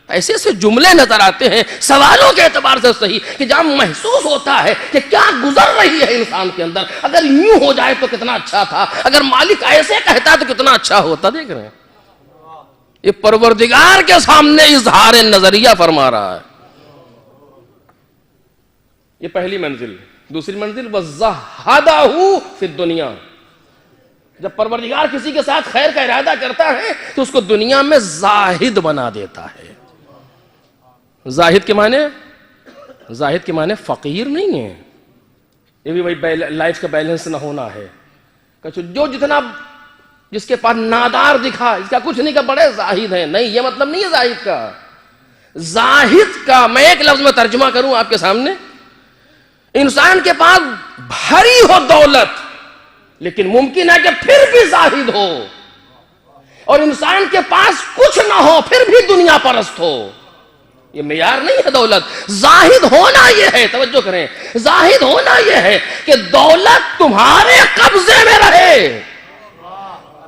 ایسے ایسے جملے نظر آتے ہیں سوالوں کے اعتبار سے صحیح، کہ جہاں محسوس ہوتا ہے کہ کیا گزر رہی ہے انسان کے اندر، اگر یوں ہو جائے تو کتنا اچھا تھا، اگر مالک ایسے کہتا تو کتنا اچھا ہوتا۔ دیکھ رہے ہیں، یہ پروردگار کے سامنے اظہار نظریہ فرما رہا ہے۔ یہ پہلی منزل۔ دوسری منزل، وَزَہَّدَهُ فِي الدُّنْيَا، جب پروردگار کسی کے ساتھ خیر کا ارادہ کرتا ہے تو اس کو دنیا میں زاہد بنا دیتا ہے۔ زاہد کے معنی فقیر نہیں ہے، یہ بھی وہی لائف کا بیلنس نہ ہونا ہے، جو جتنا جس کے پاس نادار دکھا، اس کا کچھ نہیں کہ بڑے زاہد ہیں، نہیں، یہ مطلب نہیں ہے زاہد کا۔ زاہد کا میں ایک لفظ میں ترجمہ کروں آپ کے سامنے، انسان کے پاس بھری ہو دولت لیکن ممکن ہے کہ پھر بھی زاہد ہو، اور انسان کے پاس کچھ نہ ہو پھر بھی دنیا پرست ہو۔ یہ معیار نہیں ہے دولت۔ زاہد ہونا یہ ہے، توجہ کریں، زاہد ہونا یہ ہے کہ دولت تمہارے قبضے میں رہے،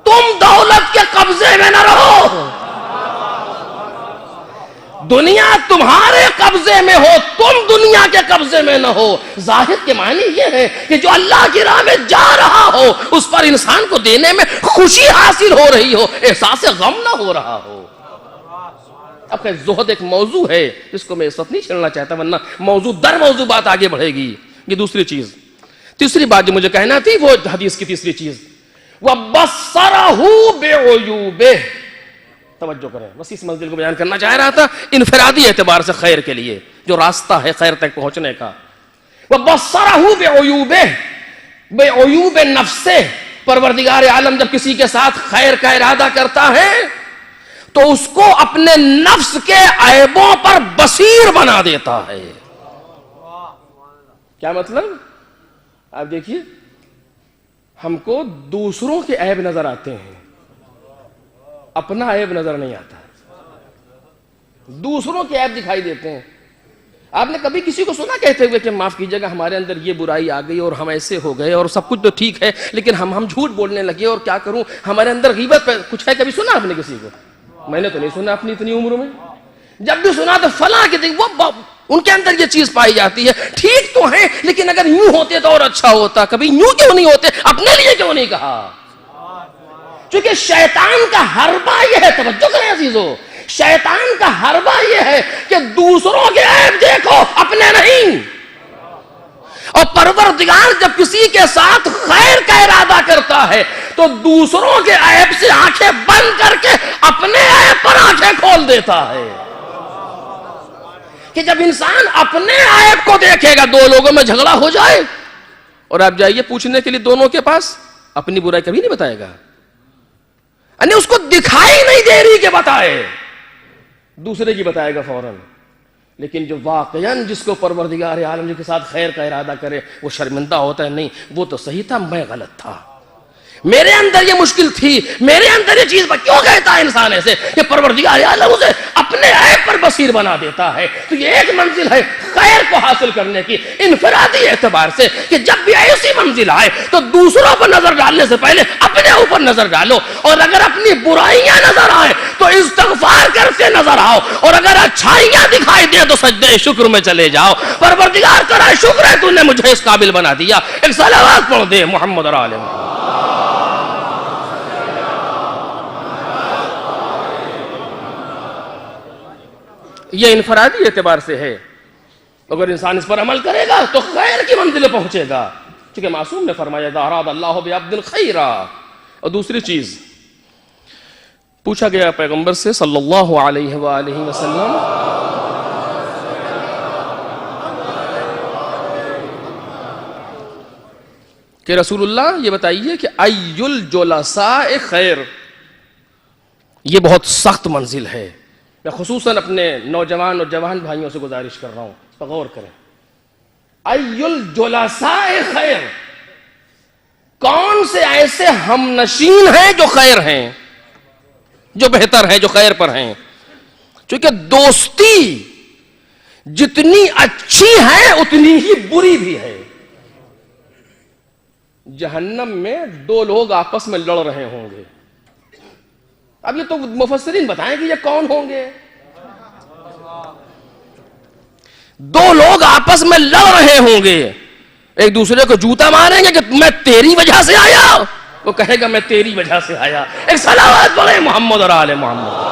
تم دولت کے قبضے میں نہ رہو، دنیا تمہارے قبضے میں ہو، تم دنیا کے قبضے میں نہ ہو۔ زاہد کے معنی یہ ہے کہ جو اللہ کی راہ میں جا رہا ہو اس پر انسان کو دینے میں خوشی حاصل ہو رہی ہو، احساس غم نہ ہو رہا ہو۔ اب خیر، زہد ایک موضوع ہے جس کو میں اس وقت نہیں چھیڑنا چاہتا، ورنہ موضوع در موضوع بات آگے بڑھے گی۔ یہ دوسری چیز۔ تیسری بات جو مجھے کہنا تھی وہ حدیث کی تیسری چیز، وَبَصَّرَهُ بِعُيُوبِهِ، توجہ کریں، بس اس منزل کو بیان کرنا چاہ رہا تھا انفرادی اعتبار سے خیر کے لیے، جو راستہ ہے خیر تک پہنچنے کا۔ وَبَصَّرَهُ بِعُيُوبِهِ، بِعُيُوبِ نَفْسِهِ، پروردگار عالم جب کسی کے ساتھ خیر کا ارادہ کرتا ہے تو اس کو اپنے نفس کے عیبوں پر بصیر بنا دیتا ہے۔ کیا مطلب؟ آپ دیکھیے، ہم کو دوسروں کے عیب نظر آتے ہیں، اپنا عیب نظر نہیں آتا، دوسروں کے عیب دکھائی دیتے ہیں۔ آپ نے کبھی کسی کو سنا کہتے ہوئے کہ معاف کیجیے گا ہمارے اندر یہ برائی آ گئی اور ہم ایسے ہو گئے اور سب کچھ تو ٹھیک ہے لیکن ہم جھوٹ بولنے لگے اور کیا کروں، ہمارے اندر غیبت کچھ ہے؟ کبھی سنا آپ نے کسی کو؟ میں نے تو نہیں سنا اپنی اتنی عمر میں۔ جب بھی سنا تو فلاں کے وہ ان کے اندر یہ چیز پائی جاتی ہے، ٹھیک تو ہے لیکن اگر یوں ہوتے تو اور اچھا ہوتا، کبھی یوں کیوں نہیں ہوتے، اپنے لیے کیوں نہیں کہا؟ چونکہ شیطان کا حربہ یہ ہے، توجہ کریں عزیزو، شیطان کا حربہ یہ ہے کہ دوسروں کے عیب دیکھو، اپنے نہیں۔ اور پروردگار جب کسی کے ساتھ خیر کا ارادہ کرتا ہے تو دوسروں کے عیب سے آنکھیں بند کر کے اپنے عیب پر آنکھیں کھول دیتا ہے، کہ جب انسان اپنے عیب کو دیکھے گا، دو لوگوں میں جھگڑا ہو جائے اور آپ جائیے پوچھنے کے لیے دونوں کے پاس، اپنی برائی کبھی نہیں بتائے گا، یعنی اس کو دکھائی نہیں دے رہی کہ بتائے، دوسرے کی بتائے گا فوراً۔ لیکن جو واقعاً جس کو پروردگار عالم کے ساتھ خیر کا ارادہ کرے وہ شرمندہ ہوتا ہے، نہیں وہ تو صحیح تھا، میں غلط تھا، میرے اندر یہ مشکل تھی، میرے اندر یہ چیز، کیوں کہتا ہے انسان ایسے کہ پروردگار عالم اسے اپنے عیب پر بصیر بنا دیتا ہے؟ تو یہ ایک منزل ہے خیر کو حاصل کرنے کی انفرادی اعتبار سے، کہ جب بھی ایسی منزل آئے تو دوسروں پر نظر ڈالنے سے پہلے اپنے اوپر نظر ڈالو، اور اگر اپنی برائیاں نظر آئے تو استغفار کر کے نظر آؤ، اور اگر اچھائیاں دکھائی دیں تو سجدے شکر میں چلے جاؤ، پروردگار کرا شکر ہے تو نے مجھے اس قابل بنا دیا۔ ایک صلوات پڑھ دے محمد اور آل محمد۔ یہ انفرادی اعتبار سے ہے، اگر انسان اس پر عمل کرے گا تو خیر کی منزل پہنچے گا، چونکہ معصوم نے فرمایا اذا اراد اللہ بعبد خیرا۔ اور دوسری چیز پوچھا گیا پیغمبر سے صلی اللہ علیہ وآلہ وسلم کہ رسول اللہ یہ بتائیے کہ ای الجلساء خیر، یہ بہت سخت منزل ہے، میں خصوصاً اپنے نوجوان اور جوان بھائیوں سے گزارش کر رہا ہوں، اس پر غور کریں۔ ای الجلساء خیر، کون سے ایسے ہم نشین ہیں جو خیر ہیں، جو بہتر ہیں، جو خیر پر ہیں؟ چونکہ دوستی جتنی اچھی ہے اتنی ہی بری بھی ہے۔ جہنم میں دو لوگ آپس میں لڑ رہے ہوں گے، اب یہ تو مفسرین بتائیں کہ یہ کون ہوں گے؟ دو لوگ آپس میں لڑ رہے ہوں گے، ایک دوسرے کو جوتا ماریں گے کہ میں تیری وجہ سے آیا، وہ کہے گا میں تیری وجہ سے آیا۔ ایک صلوات پڑھیں محمد اور آل محمد۔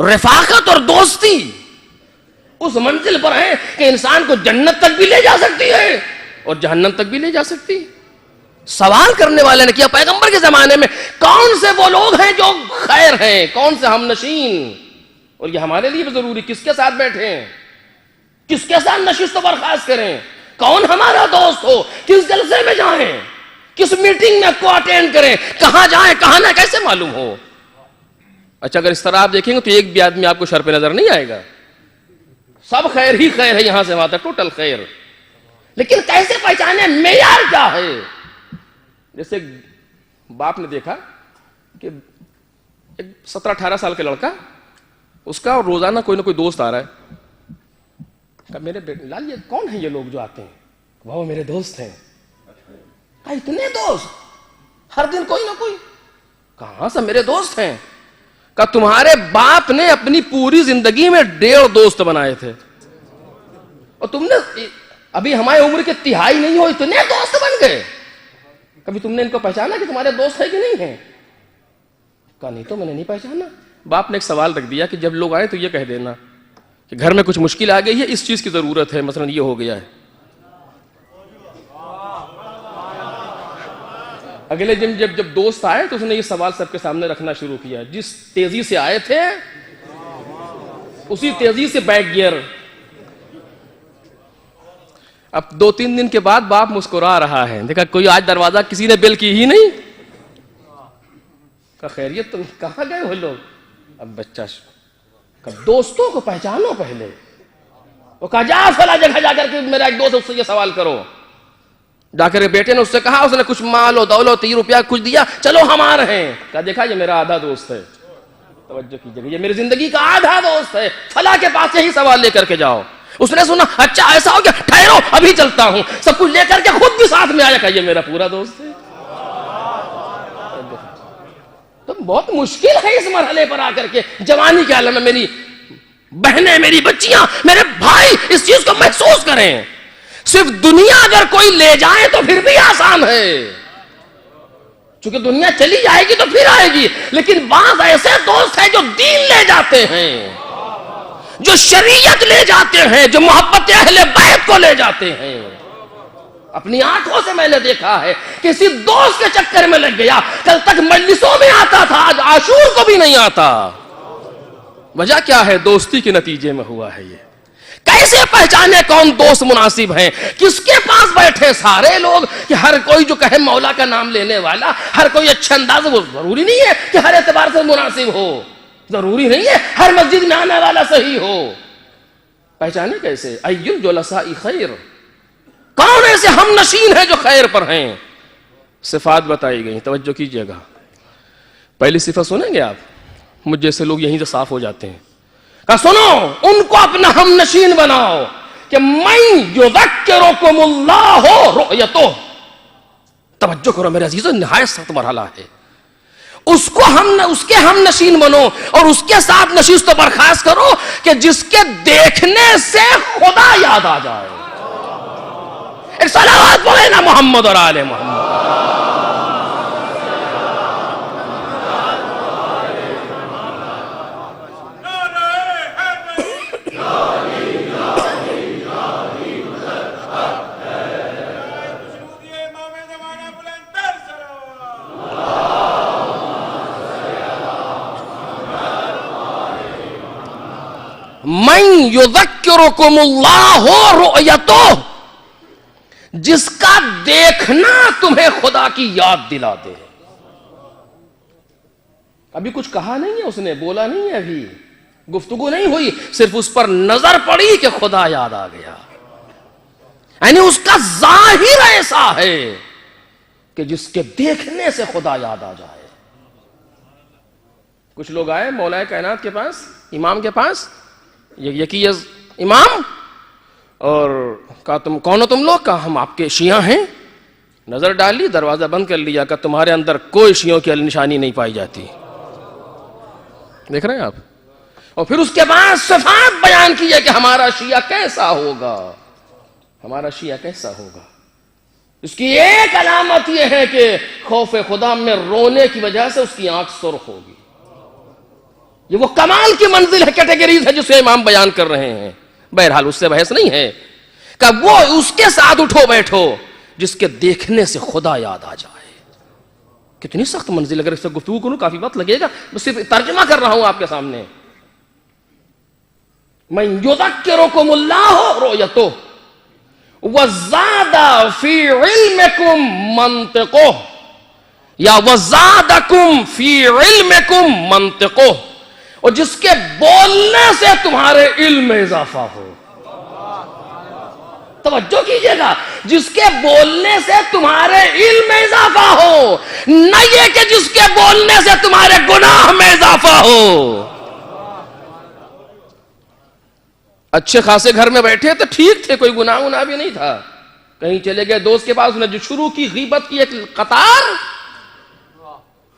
رفاقت اور دوستی اس منزل پر ہے کہ انسان کو جنت تک بھی لے جا سکتی ہے اور جہنم تک بھی لے جا سکتی۔ سوال کرنے والے نے کیا پیغمبر کے زمانے میں کون سے وہ لوگ ہیں جو خیر ہیں، کون سے ہم نشین، اور یہ ہمارے لیے بھی ضروری، کس کے ساتھ بیٹھیں، کس کے ساتھ نشست و برخاست کریں، کون ہمارا دوست ہو، کس جلسے میں جائیں، کس میٹنگ میں کو اٹینڈ کریں، کہاں جائیں کہاں نہ، کیسے معلوم ہو؟ اچھا اگر اس طرح آپ دیکھیں گے تو ایک بھی آدمی آپ کو شر پہ نظر نہیں آئے گا، سب خیر ہی خیر ہے، یہاں سے وہاں تک ٹوٹل خیر۔ لیکن کیسے پہچانے، معیار کیا ہے؟ جیسے باپ نے دیکھا کہ ایک 17-18 سال کا لڑکا، اس کا روزانہ کوئی نہ کوئی دوست آ رہا ہے، کہا میرے بیٹے لال یہ کون ہیں یہ لوگ جو آتے ہیں؟ وہ میرے دوست ہیں۔ کہا اتنے دوست، ہر دن کوئی نہ کوئی؟ کہاں سے میرے دوست ہیں؟ کہ تمہارے باپ نے اپنی پوری زندگی میں 1.5 دوست بنائے تھے، اور تم نے ابھی ہماری عمر کے 1/3 نہیں ہو اتنے دوست بن گئے، کبھی تم نے ان کو پہچانا کہ تمہارے دوست ہے کہ نہیں ہیں؟ کہا نہیں تو میں نے نہیں پہچانا۔ باپ نے ایک سوال رکھ دیا کہ جب لوگ آئے تو یہ کہہ دینا کہ گھر میں کچھ مشکل آ گئی ہے، اس چیز کی ضرورت ہے، مثلا یہ ہو گیا ہے۔ اگلے دن جب دوست آئے تو اس نے یہ سوال سب کے سامنے رکھنا شروع کیا، جس تیزی سے آئے تھے اسی تیزی سے بیک گیئر۔ اب 2-3 دن کے بعد باپ مسکرا رہا ہے، دیکھا کوئی آج دروازہ کسی نے بیل کی ہی نہیں، کہا خیریت تم کہاں گئے وہ لوگ؟ اب بچہ دوستوں کو پہچانو پہلے، وہ کہا جا فلاں جگہ جا کر کے میرا ایک دوست اس سے یہ سوال کرو، جا کر بیٹے نے اس سے کہا، اس نے کچھ مال و دولت 30 روپیہ کچھ دیا، چلو ہم آ رہے ہیں، کہا دیکھا یہ میرا آدھا دوست ہے، توجہ کیجئے یہ میری زندگی کا آدھا دوست ہے، فلاں کے پاس یہی سوال لے کر کے جاؤ۔ اس نے سنا اچھا ایسا ہو گیا، ٹھہرو ابھی چلتا ہوں، سب کچھ لے کر کے خود بھی ساتھ میں آیا، کہا یہ میرا پورا دوست ہے۔ تو بہت مشکل ہے اس مرحلے پر آ کر کے، جوانی کے عالم میں میری بہنیں، میری بچیاں، میرے بھائی اس چیز کو محسوس کریں. صرف دنیا اگر کوئی لے جائے تو پھر بھی آسان ہے, چونکہ دنیا چلی جائے گی تو پھر آئے گی. لیکن بعض ایسے دوست ہیں جو دین لے جاتے ہیں, جو شریعت لے جاتے ہیں, جو محبت اہل بیت کو لے جاتے ہیں. اپنی آنکھوں سے میں نے دیکھا ہے, کسی دوست کے چکر میں لگ گیا, کل تک مجلسوں میں آتا تھا, آج عاشور کو بھی نہیں آتا. وجہ کیا ہے؟ دوستی کے نتیجے میں ہوا ہے. یہ کیسے پہچانے کون دوست مناسب ہیں؟ کس کے پاس بیٹھے سارے لوگ کہ ہر کوئی جو کہے مولا کا نام لینے والا, ہر کوئی اچھا انداز, وہ ضروری نہیں ہے کہ ہر اعتبار سے مناسب ہو, ضروری نہیں ہے ہر مسجد میں آنے والا صحیح ہو. پہچانے کیسے؟ ای الجلساء خیر, کون ایسے ہم نشین ہیں جو خیر پر ہیں؟ صفات بتائی گئی, توجہ کیجئے گا. پہلی صفت سنیں گے آپ, مجھ جیسے لوگ یہیں سے صاف ہو جاتے ہیں. کہا سنو, ان کو اپنا ہم نشین بناؤ کہ من یذکرکم اللہ رؤیتہ. توجہ کرو میرے عزیزو, نہایت سخت مرحلہ ہے. اس کے ہم نشین بنو اور اس کے ساتھ نشست و برخاست کرو کہ جس کے دیکھنے سے خدا یاد آ جائے. ایک صلوات پڑھے نا محمد اور آل محمد. من یذکرکم اللہ رؤیتہ, جس کا دیکھنا تمہیں خدا کی یاد دلا دے. ابھی کچھ کہا نہیں ہے اس نے, بولا نہیں ہے, ابھی گفتگو نہیں ہوئی, صرف اس پر نظر پڑی کہ خدا یاد آ گیا. یعنی اس کا ظاہر ایسا ہے کہ جس کے دیکھنے سے خدا یاد آ جائے. کچھ لوگ آئے مولا کائنات کے پاس, امام کے پاس, یکی امام, اور کہا تم کون ہو تم لوگ؟ کہا ہم آپ کے شیعہ ہیں. نظر ڈالی, دروازہ بند کر لیا, کہ تمہارے اندر کوئی شیعوں کی نشانی نہیں پائی جاتی. دیکھ رہے ہیں آپ؟ اور پھر اس کے بعد صفات بیان کی ہے کہ ہمارا شیعہ کیسا ہوگا, ہمارا شیعہ کیسا ہوگا. اس کی ایک علامت یہ ہے کہ خوف خدا میں رونے کی وجہ سے اس کی آنکھ سرخ ہوگی. یہ وہ کمال کی منزل ہے, کیٹیگریز ہے جسے امام بیان کر رہے ہیں. بہرحال اس سے بحث نہیں ہے کہ وہ اس کے ساتھ اٹھو بیٹھو جس کے دیکھنے سے خدا یاد آ جائے. کتنی سخت منزل, اگر اس سے گفتگو کروں کافی وقت لگے گا, بس صرف ترجمہ کر رہا ہوں آپ کے سامنے. من یذکرکم اللہ رؤیتہ وزاد فی علمکم منطقہ, یا وزادکم فی علمکم منطقہ, اور جس کے بولنے سے تمہارے علم میں اضافہ ہو. توجہ کیجئے گا, جس کے بولنے سے تمہارے علم میں اضافہ ہو, نہ یہ کہ جس کے بولنے سے تمہارے گناہ میں اضافہ ہو. اچھے خاصے گھر میں بیٹھے تو ٹھیک تھے, کوئی گناہ بھی نہیں تھا. کہیں چلے گئے دوست کے پاس, انہیں جو شروع کی غیبت کی ایک قطار,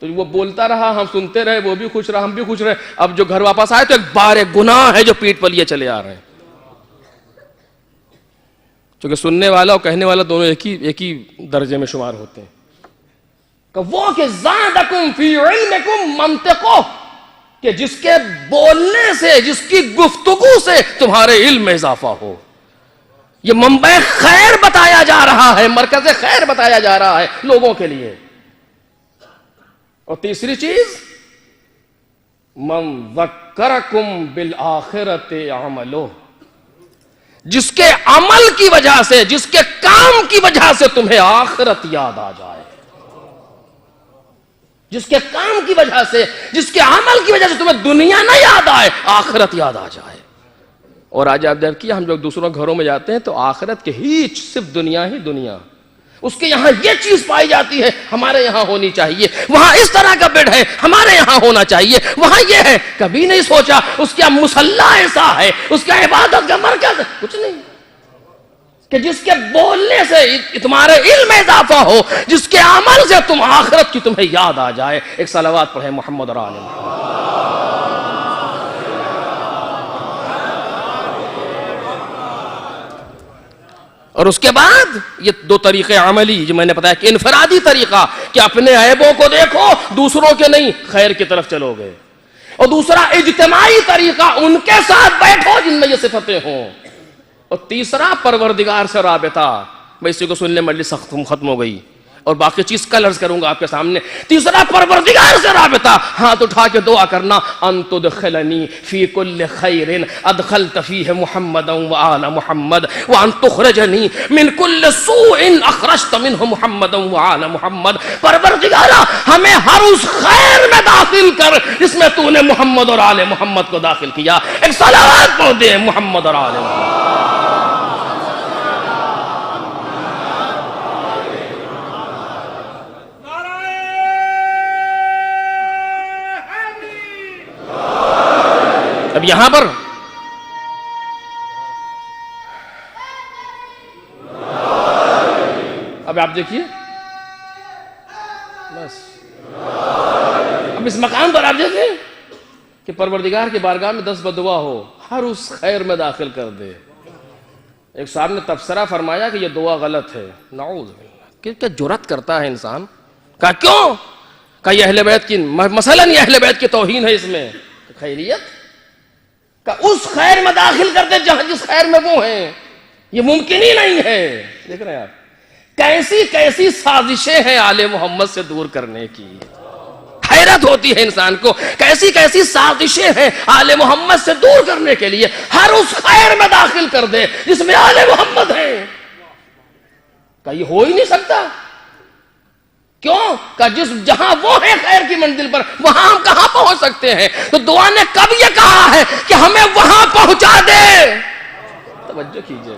تو وہ بولتا رہا, ہم سنتے رہے, وہ بھی خوش رہا, ہم بھی خوش رہے. اب جو گھر واپس آئے تو ایک بار گناہ ہے جو پیٹ پر لیے چلے آ رہے ہیں. چونکہ سننے والا اور کہنے والا دونوں ایک ہی درجے میں شمار ہوتے ہیں. کہ وہ کہ زادکم فی علمکم منطقہ, کہ جس کے بولنے سے, جس کی گفتگو سے تمہارے علم میں اضافہ ہو. یہ منبع خیر بتایا جا رہا ہے, مرکز خیر بتایا جا رہا ہے لوگوں کے لیے. اور تیسری چیز, من ذکرکم بالآخرۃ عملہ, جس کے عمل کی وجہ سے, جس کے کام کی وجہ سے تمہیں آخرت یاد آ جائے. جس کے کام کی وجہ سے, جس کے عمل کی وجہ سے تمہیں دنیا نہ یاد آئے, آخرت یاد آ جائے. اور آج آپ دیکھیے, ہم لوگ دوسروں گھروں میں جاتے ہیں تو آخرت کے ہیچ, صرف دنیا ہی دنیا. اس کے یہاں یہ چیز پائی جاتی ہے, ہمارے یہاں ہونی چاہیے. وہاں اس طرح کا بیڈ ہے, ہمارے یہاں ہونا چاہیے. وہاں یہ ہے, کبھی نہیں سوچا اس کا مصلی ایسا ہے, اس کا عبادت کا مرکز, کچھ نہیں. کہ جس کے بولنے سے تمہارے علم میں اضافہ ہو, جس کے عمل سے تم آخرت کی تمہیں یاد آ جائے. ایک صلوات پڑھیں محمد اور آل محمد. اور اس کے بعد یہ دو طریقے عملی جو میں نے بتایا کہ انفرادی طریقہ کہ اپنے عیبوں کو دیکھو دوسروں کے نہیں خیر کی طرف چلو گے، اور دوسرا اجتماعی طریقہ ان کے ساتھ بیٹھو جن میں یہ صفتیں ہوں، اور تیسرا پروردگار سے رابطہ. میں اسی کو سننے مجلس ختم ہو گئی اور باقی چیز کل عرض کروں گا آپ کے سامنے. تیسرا پروردگار سے رابطہ، ہاتھ اٹھا کے دعا کرنا ان تدخلنی فی کل خیر ادخلت فیہ محمد وآل محمد وان تخرجنی من کل سوء اخرجت منہ محمد وآل محمد. پروردگارا ہمیں ہر اس خیر میں داخل کر جس میں تو نے محمد اور آل محمد کو داخل کیا. ایک صلوات پڑھ دے محمد اور آل محمد. اب یہاں پر اب آپ دیکھیے بس اب اس مقام پر آپ دیکھیں کہ پروردگار کی بارگاہ میں 10 بدعا ہو ہر اس خیر میں داخل کر دے. ایک صاحب نے تبصرہ فرمایا کہ یہ دعا غلط ہے. نعوذ باللہ، کہ جرأت کرتا ہے انسان. کہا کیوں؟ کہا یہ اہل بیت کی مثلاً یہ اہل بیت کی توہین ہے اس میں. خیریت کہ اس خیر میں داخل کرتے جہاں جس خیر میں وہ ہیں، یہ ممکن ہی نہیں ہے. دیکھ رہے ہیں آپ کیسی کیسی سازشیں ہیں آل محمد سے دور کرنے کی. حیرت ہوتی ہے انسان کو کیسی کیسی سازشیں ہیں آل محمد سے دور کرنے کے لیے. ہر اس خیر میں داخل کر دے جس میں آل محمد ہیں. کہ یہ ہو ہی نہیں سکتا. کیوں؟ کہ جہاں وہ ہے خیر کی منزل پر وہاں ہم کہاں پہنچ سکتے ہیں؟ تو دعا نے کب یہ کہا ہے کہ ہمیں وہاں پہنچا دے. توجہ کیجئے،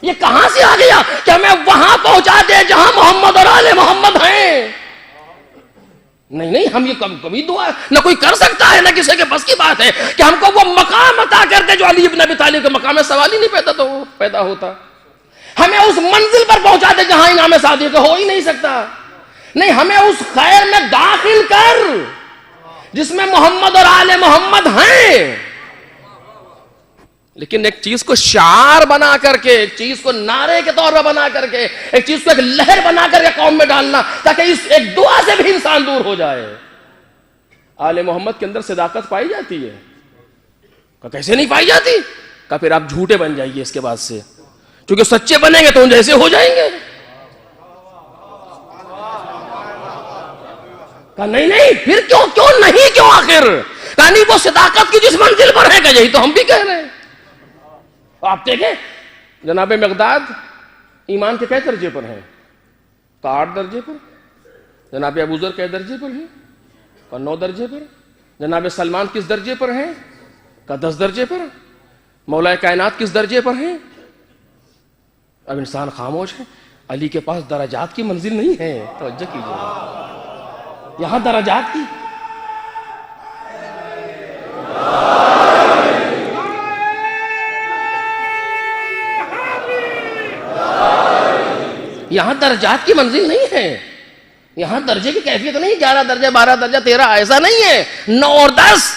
یہ کہاں سے آ گیا کہ ہمیں وہاں پہنچا دے جہاں محمد اور آل محمد ہیں؟ نہیں ہم یہ کبھی دعا نہ کوئی کر سکتا ہے، نہ کسی کے بس کی بات ہے کہ ہم کو وہ مقام عطا کر دے جو علی ابن ابی طالب کے مقام میں سوال ہی نہیں پیدا ہوتا. ہمیں اس منزل پر پہنچا دے جہاں امام صادق ہو ہی نہیں سکتا. نہیں، ہمیں اس خیر میں داخل کر جس میں محمد اور آل محمد ہیں. لیکن ایک چیز کو شعار بنا کر کے، ایک چیز کو نعرے کے طور پر بنا کر کے، ایک چیز کو ایک لہر بنا کر کے قوم میں ڈالنا تاکہ اس ایک دعا سے بھی انسان دور ہو جائے. آل محمد کے اندر صداقت پائی جاتی ہے. کہ کیسے نہیں پائی جاتی؟ کہ پھر آپ جھوٹے بن جائیے اس کے بعد سے، کیونکہ سچے بنیں گے تو ان جیسے ہو جائیں گے. نہیں پھر کیوں نہیں کیوں آخر؟ کہانی وہ صداقت کی جس منزل پر ہے کہ یہی تو ہم بھی کہہ رہے ہیں. آپ دیکھیں جناب مقداد ایمان کے کئے درجے پر ہیں؟ 8 درجے پر. جناب ابوذر کئے درجے پر ہیں؟ 9 درجے پر. جناب سلمان کس درجے پر ہیں؟ 10 درجے پر. مولا کائنات کس درجے پر ہیں؟ اب انسان خاموش ہے. علی کے پاس درجات کی منزل نہیں ہے. توجہ کیجیے، یہاں درجات کی یہاں درجات کی منزل نہیں ہے. یہاں درجے کی کیفیت نہیں 11 درجہ 12 درجہ 13 ایسا نہیں ہے. 9 اور 10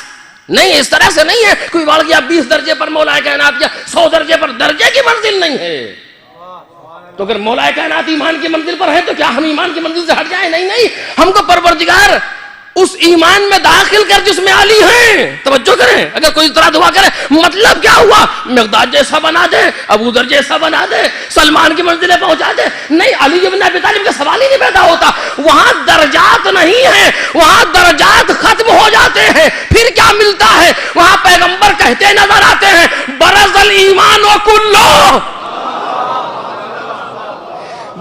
نہیں، اس طرح سے نہیں ہے. کوئی بڑھ گیا 20 درجے پر مولا کائنات یا 100 درجے پر. درجے کی منزل نہیں ہے. تو اگر مولا کائنات ایمان کی منزل پر ہے تو کیا ہم ایمان کی منزل سے ہٹ جائیں؟ نہیں، ہم کو پروردگار اس ایمان میں داخل کر جس میں علی ہیں. توجہ کریں، اگر کوئی طرح دعا کرے مطلب کیا ہوا؟ مقداد جیسا بنا دے، ابوذر جیسا بنا دے، سلمان کی منزلیں پہنچا دے. نہیں، علی ابن ابی طالب کا سوال ہی نہیں پیدا ہوتا. وہاں درجات نہیں ہیں، وہاں درجات ختم ہو جاتے ہیں. پھر کیا ملتا ہے؟ وہاں پیغمبر کہتے نظر آتے ہیں برز الایمان کلو،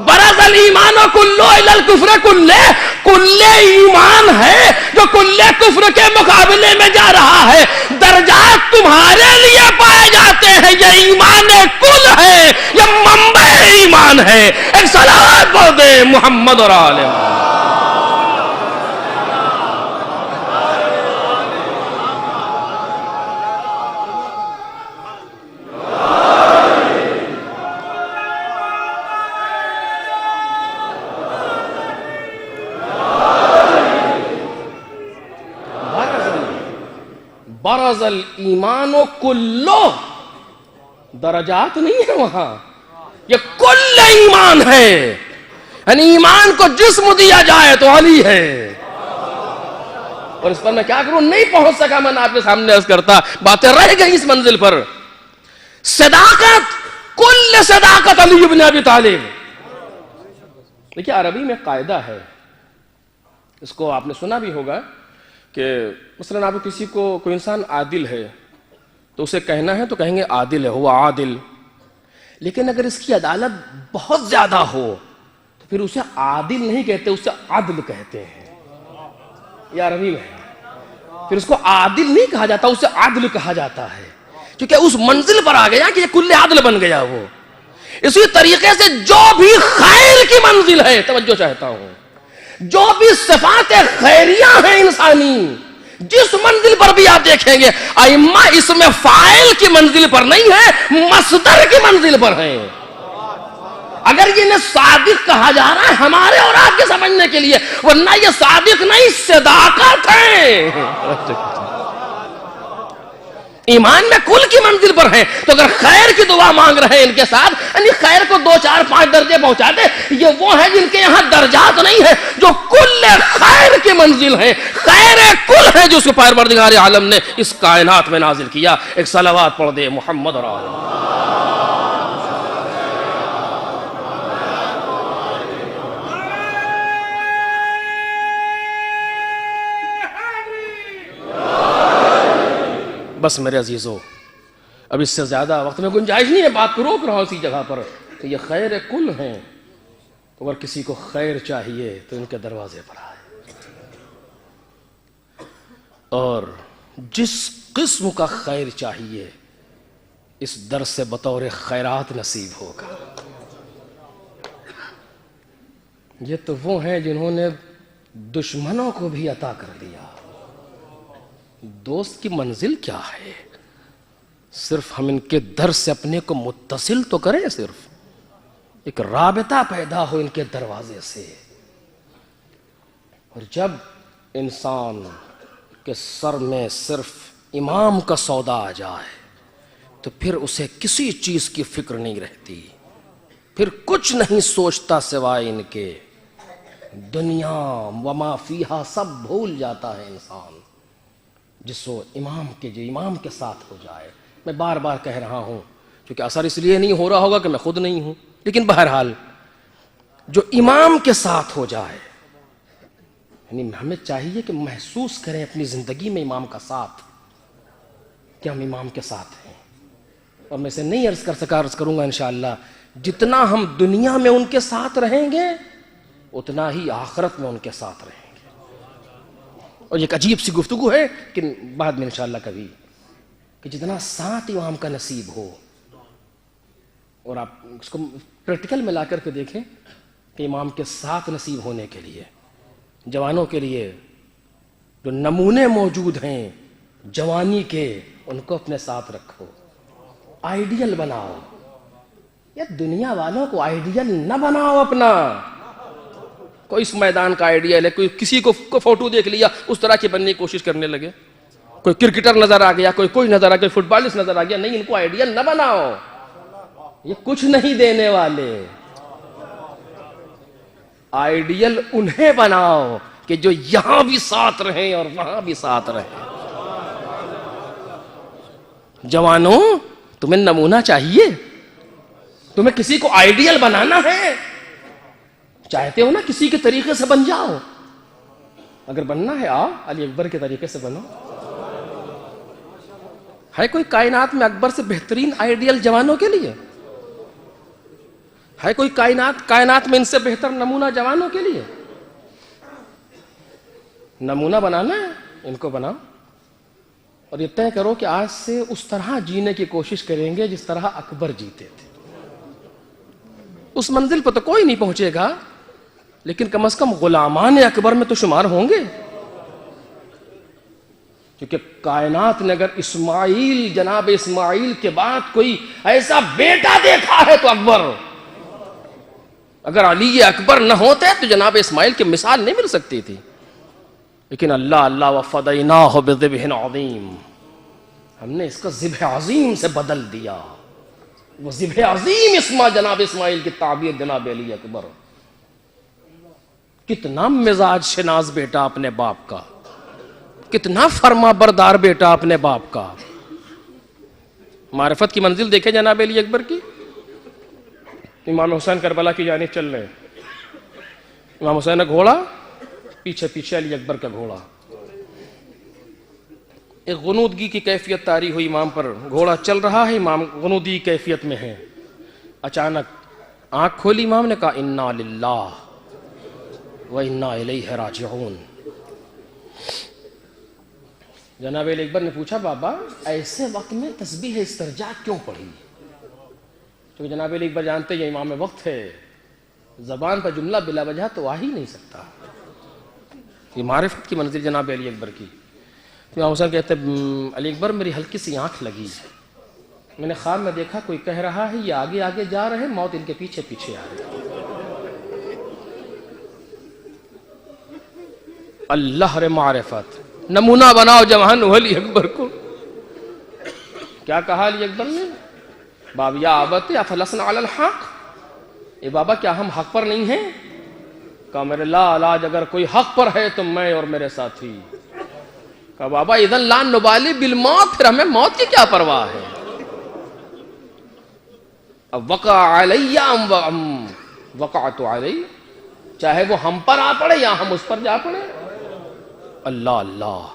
برز الایمان کلو الی الکفر کلے. کلے ایمان ہے جو کلے کفر کے مقابلے میں جا رہا ہے. درجات تمہارے لیے پائے جاتے ہیں. یہ ایمان کل ہے، یہ منبع ایمان ہے. ایک صلوات پڑھ دے محمد اور آل محمد. برز الایمان کلو، درجات نہیں ہے وہاں. یہ کل ایمان ہے، یعنی ایمان کو جسم دیا جائے تو علی ہے. اور اس پر میں کیا کروں، نہیں پہنچ سکا، میں آپ کے سامنے عرض کرتا، باتیں رہ گئی اس منزل پر. صداقت، کل صداقت علی بن ابی طالب. دیکھیے عربی میں قاعدہ ہے، اس کو آپ نے سنا بھی ہوگا کہ مثلا آپ کسی کو، کوئی انسان عادل ہے تو اسے کہنا ہے تو کہیں گے عادل ہے، ہوا عادل. لیکن اگر اس کی عدالت بہت زیادہ ہو تو پھر اسے عادل نہیں کہتے، اسے عدل کہتے ہیں. یہ عربی میں ہے. پھر اس کو عادل نہیں کہا جاتا، اسے عدل کہا جاتا ہے، کیونکہ اس منزل پر آ گیا کہ یہ کل عدل بن گیا وہ. اسی طریقے سے جو بھی خیر کی منزل ہے، توجہ چاہتا ہوں، جو بھی صفات خیریہ ہیں انسانی، جس منزل پر بھی آپ دیکھیں گے ائمہ اس میں فاعل کی منزل پر نہیں ہے، مصدر کی منزل پر ہیں. اگر انہیں صادق کہا جا رہا ہے ہمارے اور آپ کے سمجھنے کے لیے، ورنہ یہ صادق نہیں، صداقت ہے. ایمان میں کل کی منزل پر ہیں. تو اگر خیر کی دعا مانگ رہے ہیں ان کے ساتھ، یعنی خیر کو 2 4 5 درجے پہنچاتے، یہ وہ ہیں جن کے یہاں درجات نہیں ہے، جو کل خیر کی منزل ہیں. خیر کل ہے جو اس کو پروردگار عالم نے اس کائنات میں نازل کیا. ایک صلوات پڑھ دے محمد اور بس میرے عزیزو، اب اس سے زیادہ وقت میں گنجائش نہیں ہے، بات کو روک رہا ہوں اسی جگہ پر کہ یہ خیر کل ہیں. تو اگر کسی کو خیر چاہیے تو ان کے دروازے پر آئے، اور جس قسم کا خیر چاہیے اس در سے بطور خیرات نصیب ہوگا. یہ تو وہ ہیں جنہوں نے دشمنوں کو بھی عطا کر دیا. دوست کی منزل کیا ہے؟ صرف ہم ان کے در سے اپنے کو متصل تو کریں، صرف ایک رابطہ پیدا ہو ان کے دروازے سے. اور جب انسان کے سر میں صرف امام کا سودا آ جائے تو پھر اسے کسی چیز کی فکر نہیں رہتی، پھر کچھ نہیں سوچتا سوائے ان کے. دنیا وما فیہا سب بھول جاتا ہے انسان جس وہ امام کے ساتھ ہو جائے. میں بار بار کہہ رہا ہوں، کیونکہ اثر اس لیے نہیں ہو رہا ہوگا کہ میں خود نہیں ہوں، لیکن بہرحال جو امام کے ساتھ ہو جائے، یعنی ہمیں چاہیے کہ محسوس کریں اپنی زندگی میں امام کا ساتھ، کہ ہم امام کے ساتھ ہیں. اور میں اسے نہیں عرض کروں گا انشاءاللہ، جتنا ہم دنیا میں ان کے ساتھ رہیں گے اتنا ہی آخرت میں ان کے ساتھ رہیں گے. اور یہ ایک عجیب سی گفتگو ہے کہ بعد میں انشاءاللہ کبھی، کہ جتنا ساتھ امام کا نصیب ہو، اور آپ اس کو پریکٹیکل میں لا کر کے دیکھیں کہ امام کے ساتھ نصیب ہونے کے لیے جوانوں کے لیے جو نمونے موجود ہیں جوانی کے، ان کو اپنے ساتھ رکھو، آئیڈیل بناؤ. یا دنیا والوں کو آئیڈیل نہ بناؤ اپنا. کوئی اس میدان کا آئیڈیل ہے، کوئی کسی کو فوٹو دیکھ لیا اس طرح کی بننے کی کوشش کرنے لگے، کوئی کرکٹر نظر آ گیا، کوئی نظر آ گیا، کوئی فٹ بالسٹ نظر آ گیا. نہیں، ان کو آئیڈیل نہ بناؤ، یہ کچھ نہیں دینے والے. آئیڈیل انہیں بناؤ کہ جو یہاں بھی ساتھ رہیں اور وہاں بھی ساتھ رہیں. جوانوں، تمہیں نمونہ چاہیے، تمہیں کسی کو آئیڈیل بنانا ہے. چاہتے ہو نا کسی کے طریقے سے بن جاؤ، اگر بننا ہے علی اکبر کے طریقے سے بنو. ہے کوئی کائنات میں اکبر سے بہترین آئیڈیل جوانوں کے لیے؟ ہے کوئی کائنات میں ان سے بہتر نمونہ جوانوں کے لیے؟ نمونہ بنانا ہے، ان کو بناؤ، اور یہ طے کرو کہ آج سے اس طرح جینے کی کوشش کریں گے جس طرح اکبر جیتے تھے. اس منزل پر تو کوئی نہیں پہنچے گا، لیکن کم از کم غلامان اکبر میں تو شمار ہوں گے. کیونکہ کائنات نے اگر جناب اسماعیل کے بعد کوئی ایسا بیٹا دیکھا ہے تو اکبر. اگر علی اکبر نہ ہوتے تو جناب اسماعیل کی مثال نہیں مل سکتی تھی. لیکن اللہ وفدیناہ بذبح عظیم، ہم نے اس کا ذبح عظیم سے بدل دیا. وہ ذبح عظیم اسما جناب اسماعیل کی تعبیر جناب علی اکبر. کتنا مزاج شناس بیٹا اپنے باپ کا, کتنا فرما بردار بیٹا اپنے باپ کا. معرفت کی منزل دیکھے جناب علی اکبر کی. امام حسین کربلا کی جانب چل رہے, امام حسین کا گھوڑا پیچھے پیچھے علی اکبر کا گھوڑا. ایک غنودگی کی کیفیت طاری ہوئی امام پر, گھوڑا چل رہا ہے, امام غنودگی کیفیت میں ہے. اچانک آنکھ کھولی امام نے, کہا انا للہ و انا الیہ راجعون. جناب علی اکبر نے پوچھا بابا ایسے وقت میں تسبیح استرجاع کیوں پڑھی؟ کیونکہ جناب علی اکبر جانتے یہ امام وقت ہے, زبان پر جملہ بلا وجہ تو آ ہی نہیں سکتا. یہ معرفت کی منزل جناب علی اکبر کی. امام حسین کہتے علی اکبر میری ہلکی سی آنکھ لگی, میں نے خواب میں دیکھا کوئی کہہ رہا ہے یہ آگے آگے جا رہے, موت ان کے پیچھے پیچھے آ رہی. اللہ رے معرفت, نمونہ بناؤ جوان علی اکبر کو. کیا کہا علی اکبر نے؟ باب یا ابت افلسنا علی الحق, اے بابا کیا ہم حق پر نہیں ہیں؟ کہا میرے لا علاج اگر کوئی حق پر ہے تو میں اور میرے ساتھی. کہا بابا اذن لا نبالی بالموت, پھر ہمیں موت کی کیا پرواہ ہے. اب وقع علی ام وقعت علی, چاہے وہ ہم پر آ پڑے یا ہم اس پر جا پڑے. اللہ اللہ,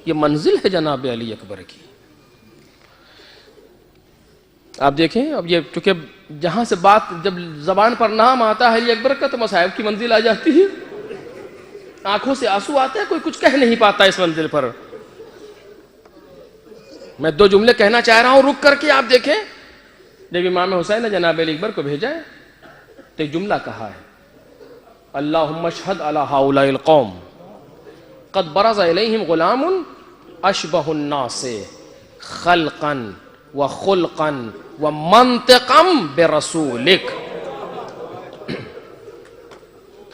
یہ منزل ہے جناب علی اکبر کی. آپ دیکھیں اب یہ چونکہ جہاں سے بات جب زبان پر نام آتا ہے علی اکبر کا تو مصائب کی منزل آ جاتی ہے, آنکھوں سے آنسو آتے ہیں, کوئی کچھ کہہ نہیں پاتا اس منزل پر. میں دو جملے کہنا چاہ رہا ہوں رک کر کے, آپ دیکھیں جب امام حسین نے جناب علی اکبر کو بھیجا ہے تو ایک جملہ کہا ہے, اللہم اشہد علی ہؤلاء القوم قد برز الیہم غلام اشبہ الناس خلقا وخلقا ومنطقا برسولک.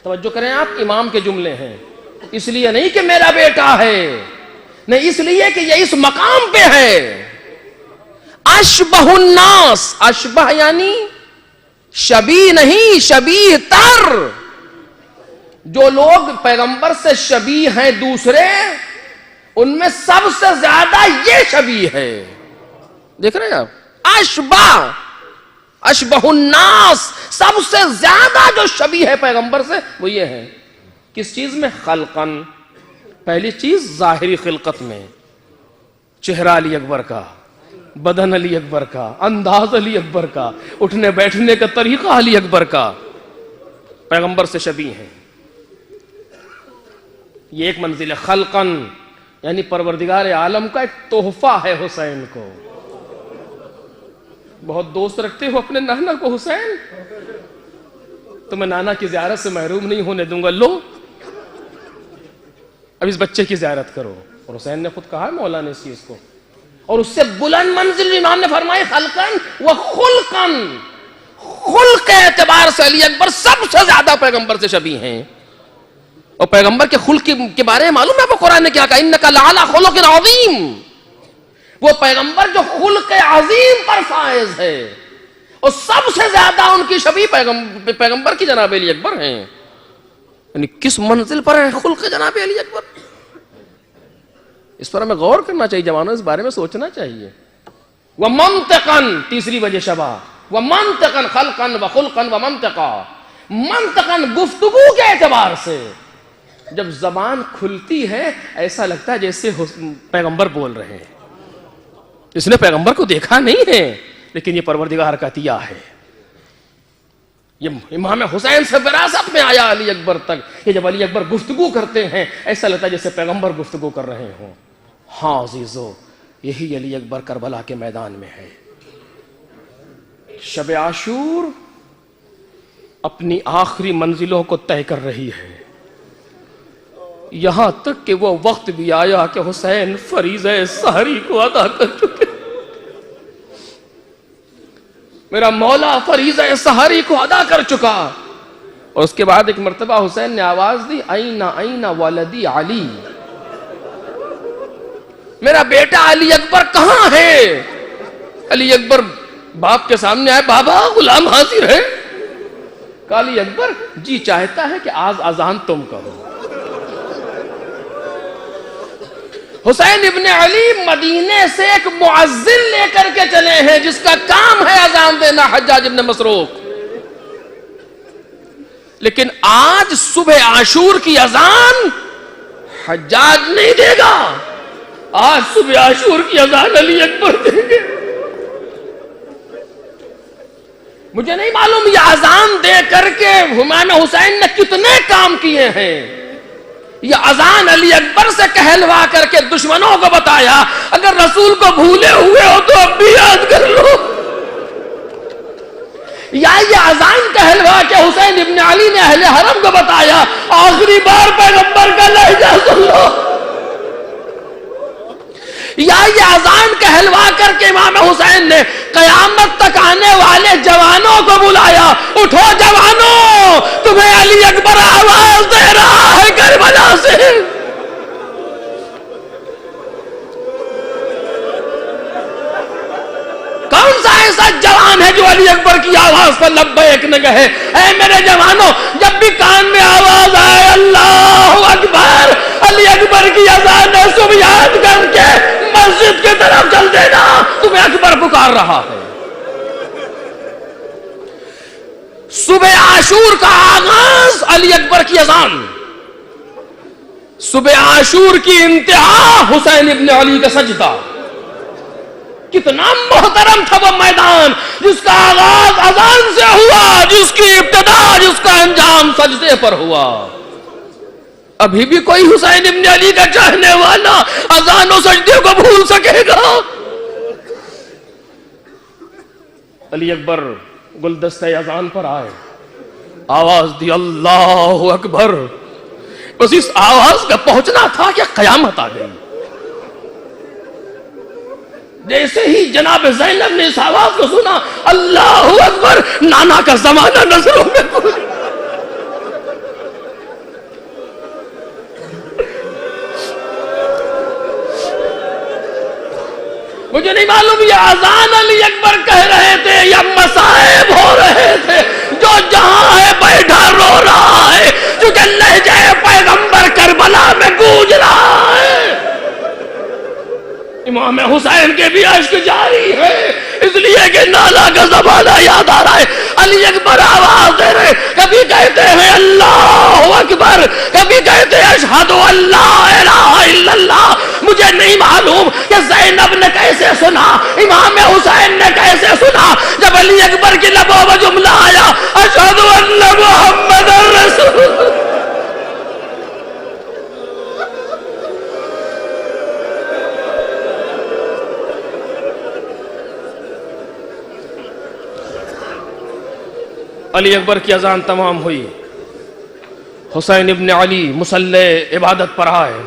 توجہ کریں آپ, امام کے جملے ہیں, اس لیے نہیں کہ میرا بیٹا ہے, نہیں اس لیے کہ یہ اس مقام پہ ہے. اشبہ الناس, اشبہ یعنی شبیہ نہیں, شبیہ تر. جو لوگ پیغمبر سے شبیہ ہیں دوسرے, ان میں سب سے زیادہ یہ شبیہ ہے. دیکھ رہے ہیں آپ, اشبہ, اشبہ الناس, سب سے زیادہ جو شبیہ ہے پیغمبر سے وہ یہ ہے. کس چیز میں؟ خلقن, پہلی چیز ظاہری خلقت میں, چہرہ علی اکبر کا, بدن علی اکبر کا, انداز علی اکبر کا, اٹھنے بیٹھنے کا طریقہ علی اکبر کا, پیغمبر سے شبیہ ہیں. یہ ایک منزل ہے. خلقن یعنی پروردگار عالم کا ایک تحفہ ہے حسین کو. بہت دوست رکھتے ہو اپنے نانا کو حسین, تو میں نانا کی زیارت سے محروم نہیں ہونے دوں گا. لو اب اس بچے کی زیارت کرو. اور حسین نے خود کہا مولا نے اس چیز کو, اور اس سے بلند منزل امام نے فرمائی خلقن و خلقن. خلق کے اعتبار سے علی اکبر سب سے زیادہ پیغمبر سے شبیہ ہیں. اور پیغمبر کے خلق کے بارے میں معلوم ہے وہ قرآن نے کیا کہا, انک لعلی خلق عظیم. وہ پیغمبر جو خلق عظیم پر فائز ہے, اور سب سے زیادہ ان کی شبیہ پیغمبر کی جناب علی اکبر ہیں. یعنی کس منزل پر ہے خلق جناب علی اکبر, اس پر ہمیں غور کرنا چاہیے جوانوں, اس بارے میں سوچنا چاہیے. ومنطقاً, تیسری وجہ شبہ, ومنطقاً خلقاً وخلقاً ومنطقا. منطقاً گفتگو کے اعتبار سے جب زبان کھلتی ہے ایسا لگتا ہے جیسے پیغمبر بول رہے ہیں. اس نے پیغمبر کو دیکھا نہیں ہے لیکن یہ پروردگار کا عطیہ ہے. یہ امام حسین سے وراثت میں آیا علی اکبر تک کہ جب علی اکبر گفتگو کرتے ہیں ایسا لگتا ہے جیسے پیغمبر گفتگو کر رہے ہوں. ہاں عزیزو, یہی علی اکبر کربلا کے میدان میں ہے. شب عاشور اپنی آخری منزلوں کو طے کر رہی ہے, یہاں تک کہ وہ وقت بھی آیا کہ حسین فریضہ سحری کو ادا کر چکے. میرا مولا فریضہ سحری کو ادا کر چکا. اور اس کے بعد ایک مرتبہ حسین نے آواز دی, اینا اینا ولدی علی, میرا بیٹا علی اکبر کہاں ہے؟ علی اکبر باپ کے سامنے آئے, بابا غلام حاضر ہے. علی اکبر جی چاہتا ہے کہ آج اذان تم کرو. حسین ابن علی مدینے سے ایک مؤذن لے کر کے چلے ہیں جس کا کام ہے اذان دینا, حجاج ابن مسروق. لیکن آج صبح عاشور کی اذان حجاج نہیں دے گا, آج صبح عاشور کی اذان علی اکبر دیں گے. مجھے نہیں معلوم یہ اذان دے کر کے ہمایون حسین نے کتنے کام کیے ہیں. یہ اذان علی اکبر سے کہلوا کر کے دشمنوں کو بتایا, اگر رسول کو بھولے ہوئے ہو تو اب بھی یاد کر لو. یا یہ اذان کہلوا کے حسین ابن علی نے اہل حرم کو بتایا, آخری بار پیغمبر کا لہجہ سن لو. یا یہ اذان کہلوا کر کے امام حسین نے قیامت تک آنے والے جوانوں کو بلایا, اٹھو جوانوں, تمہیں علی اکبر آواز دے رہا ہے کربلا سے. کون سا ایسا جوان ہے جو علی اکبر کی آواز پر لبیک نہ کہے؟ اے میرے جوانوں, جب بھی کان میں آواز آئے اللہ اکبر, علی اکبر کی اذان ہے, صبح یاد کر کے مسجد کی طرف چل دینا, تمہیں اکبر پکار رہا ہے. صبح عاشور کا آغاز علی اکبر کی اذان, صبح عاشور کی انتہا حسین ابن علی کا سجدہ. کتنا محترم تھا وہ میدان جس کا آغاز اذان سے ہوا, جس کی ابتدا, جس کا انجام سجدے پر ہوا. ابھی بھی کوئی حسین ابن علی کا چاہنے والا اذان و سجدے کو بھول سکے گا؟ علی اکبر گلدستہ اذان پر آئے, آواز دی اللہ اکبر. بس اس آواز کا پہنچنا تھا کہ قیامت آ گئی. جیسے ہی جناب زینب نے اس آواز کو سنا, اللہ اکبر, نانا کا زمانہ نظروں میں گھل. مجھے نہیں معلوم یہ اذان علی اکبر کہہ رہے تھے یا مصائب ہو رہے تھے. جو جہاں ہے بیٹھا رو رہا ہے, کیونکہ لہجہ پیغمبر کربلا میں گونج رہا ہے. امام حسین کے بھی عشق جاری ہے, اس لیے کہ نالا کا زمانہ یاد آ رہا ہے. علی اکبر آواز دے رہے, کبھی کہتے ہیں اللہ اکبر, کبھی کہتے ہیں اشہد ان لا الہ الا اللہ. مجھے نہیں معلوم کہ زینب نے کیسے سنا, امام حسین نے کیسے سنا, جب علی اکبر کی لبوں میں جملہ آیا اشہد ان محمد رسول اللہ. علی اکبر کی اذان تمام ہوئی, حسین ابن علی مصلی عبادت پر آئے.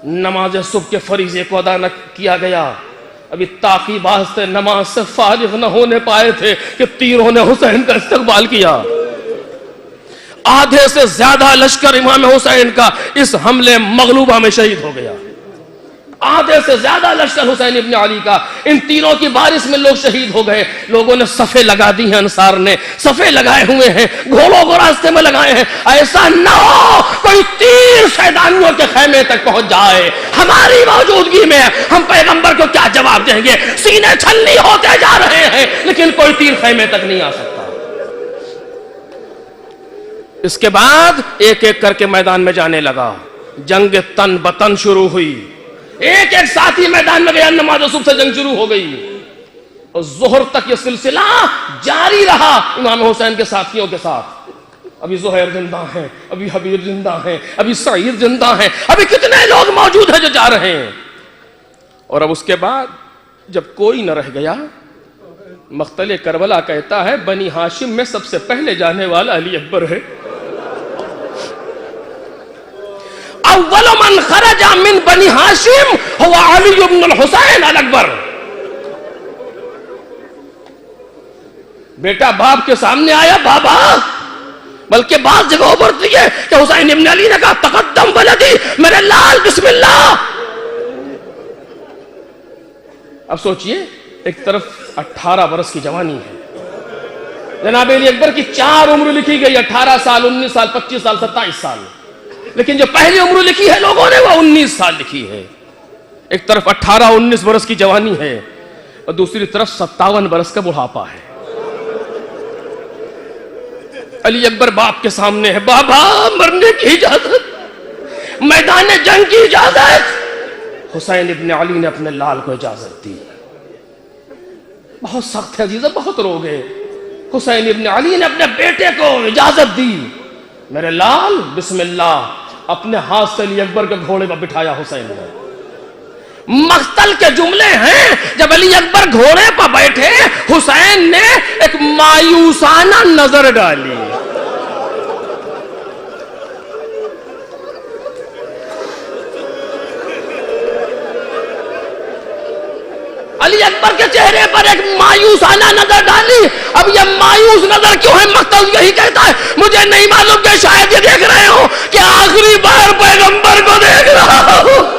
نماز صبح کے فریضے کو ادا نہ کیا گیا, ابھی تعقیبات سے نماز سے فارغ نہ ہونے پائے تھے کہ تیروں نے حسین کا استقبال کیا. آدھے سے زیادہ لشکر امام حسین کا اس حملے مغلوبہ میں شہید ہو گیا. آدھے سے زیادہ لشکر حسین ابن علی کا ان تینوں کی بارش میں لوگ شہید ہو گئے. لوگوں نے صفیں لگا دی ہیں, انصار نے صفیں لگائے ہوئے ہیں, گھوڑوں کو راستے میں لگائے ہیں. ایسا نہ ہو کوئی تیر شیطانیوں کے خیمے تک پہنچ جائے. ہماری موجودگی میں ہم پیغمبر کو کیا جواب دیں گے؟ سینے چھلنی ہوتے جا رہے ہیں لیکن کوئی تیر خیمے تک نہیں آ سکتا. اس کے بعد ایک ایک کر کے میدان میں جانے لگا. جنگ تن بتن شروع ہوئی. ایک ایک ساتھی میدان میں گیا, نماز صبح سے جنگ شروع ہو گئی اور ظہر تک یہ سلسلہ جاری رہا امام حسین کے ساتھیوں کے ساتھ. ابھی زہیر زندہ ہیں, ابھی حبیب زندہ ہیں, ابھی سعید زندہ ہیں, ابھی کتنے لوگ موجود ہیں جو جا رہے ہیں. اور اب اس کے بعد جب کوئی نہ رہ گیا, مقتل کربلا کہتا ہے بنی ہاشم میں سب سے پہلے جانے والا علی اکبر ہے. اول من خرج من بنی ہاشم هو علی بن الحسین الاکبر. بیٹا باپ کے سامنے آیا, بابا, بلکہ بعض جگہوں پر ہے کہ حسین ابن علی نے کہا تقدم ولدی, میرے لال بسم اللہ. اب سوچئے ایک طرف 18 برس کی جوانی ہے، جناب علی اکبر کی 4 عمر لکھی گئی، 18 سال، 19 سال، 25 سال، 27 سال، لیکن جو پہلی عمر لکھی ہے لوگوں نے وہ 19 سال لکھی ہے۔ ایک طرف 18-19 برس کی جوانی ہے اور دوسری طرف 57 برس کا بڑھاپا ہے۔ علی اکبر باپ کے سامنے ہے، بابا مرنے کی اجازت، میدان جنگ کی اجازت۔ حسین ابن علی نے اپنے لال کو اجازت دی۔ بہت سخت ہے عزیزہ، بہت رو گئے۔ حسین ابن علی نے اپنے بیٹے کو اجازت دی، میرے لال بسم اللہ۔ اپنے ہاتھ سے علی اکبر کے گھوڑے پر بٹھایا حسین نے۔ مقتل کے جملے ہیں، جب علی اکبر گھوڑے پر بیٹھے حسین نے ایک مایوسانہ نظر ڈالی۔ علی اکبر کے چہرے پر ایک مایوسانہ نظر ڈالی۔ اب یہ مایوس نظر کیوں ہے؟ مقتل یہی کہتا ہے، مجھے نہیں معلوم کہ شاید یہ دیکھ رہے ہو کہ آخری بار پیغمبر کو دیکھ رہا ہوں۔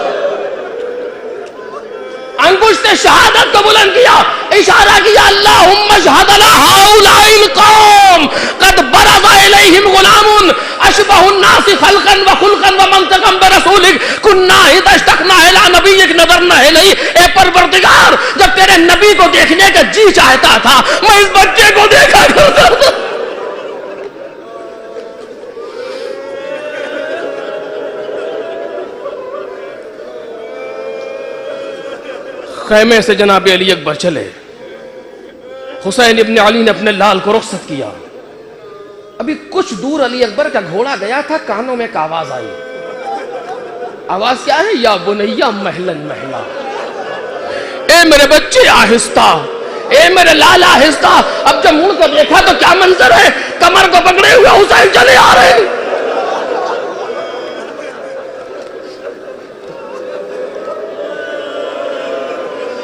انگشت شہادت کو بلند کیا، اشارہ کیا، اللہم اشہد علی ہؤلاء القوم قد برز الیہم غلام اشبہ الناس خلقا وخلقا ومنطقا برسولک کنا اذا اشتقنا الی نبیک نظرنا الیہ۔ اے پروردگار، جب تیرے نبی کو دیکھنے کا جی چاہتا تھا میں اس بچے کو دیکھا کرتا تھا۔ خیمے سے جناب علی اکبر چلے۔ حسین ابن علی نے اپنے لال کو رخصت کیا۔ ابھی کچھ دور علی اکبر کا گھوڑا گیا تھا، کانوں میں ایک آواز آئی۔ آواز کیا ہے؟ یا بنیا مہلن مہلا، اے میرے بچے آہستہ، اے میرے لال آہستہ۔ اب جب مڑ کر دیکھا تو کیا منظر ہے، کمر کو پکڑے ہوئے حسین چلے آ رہے ہیں۔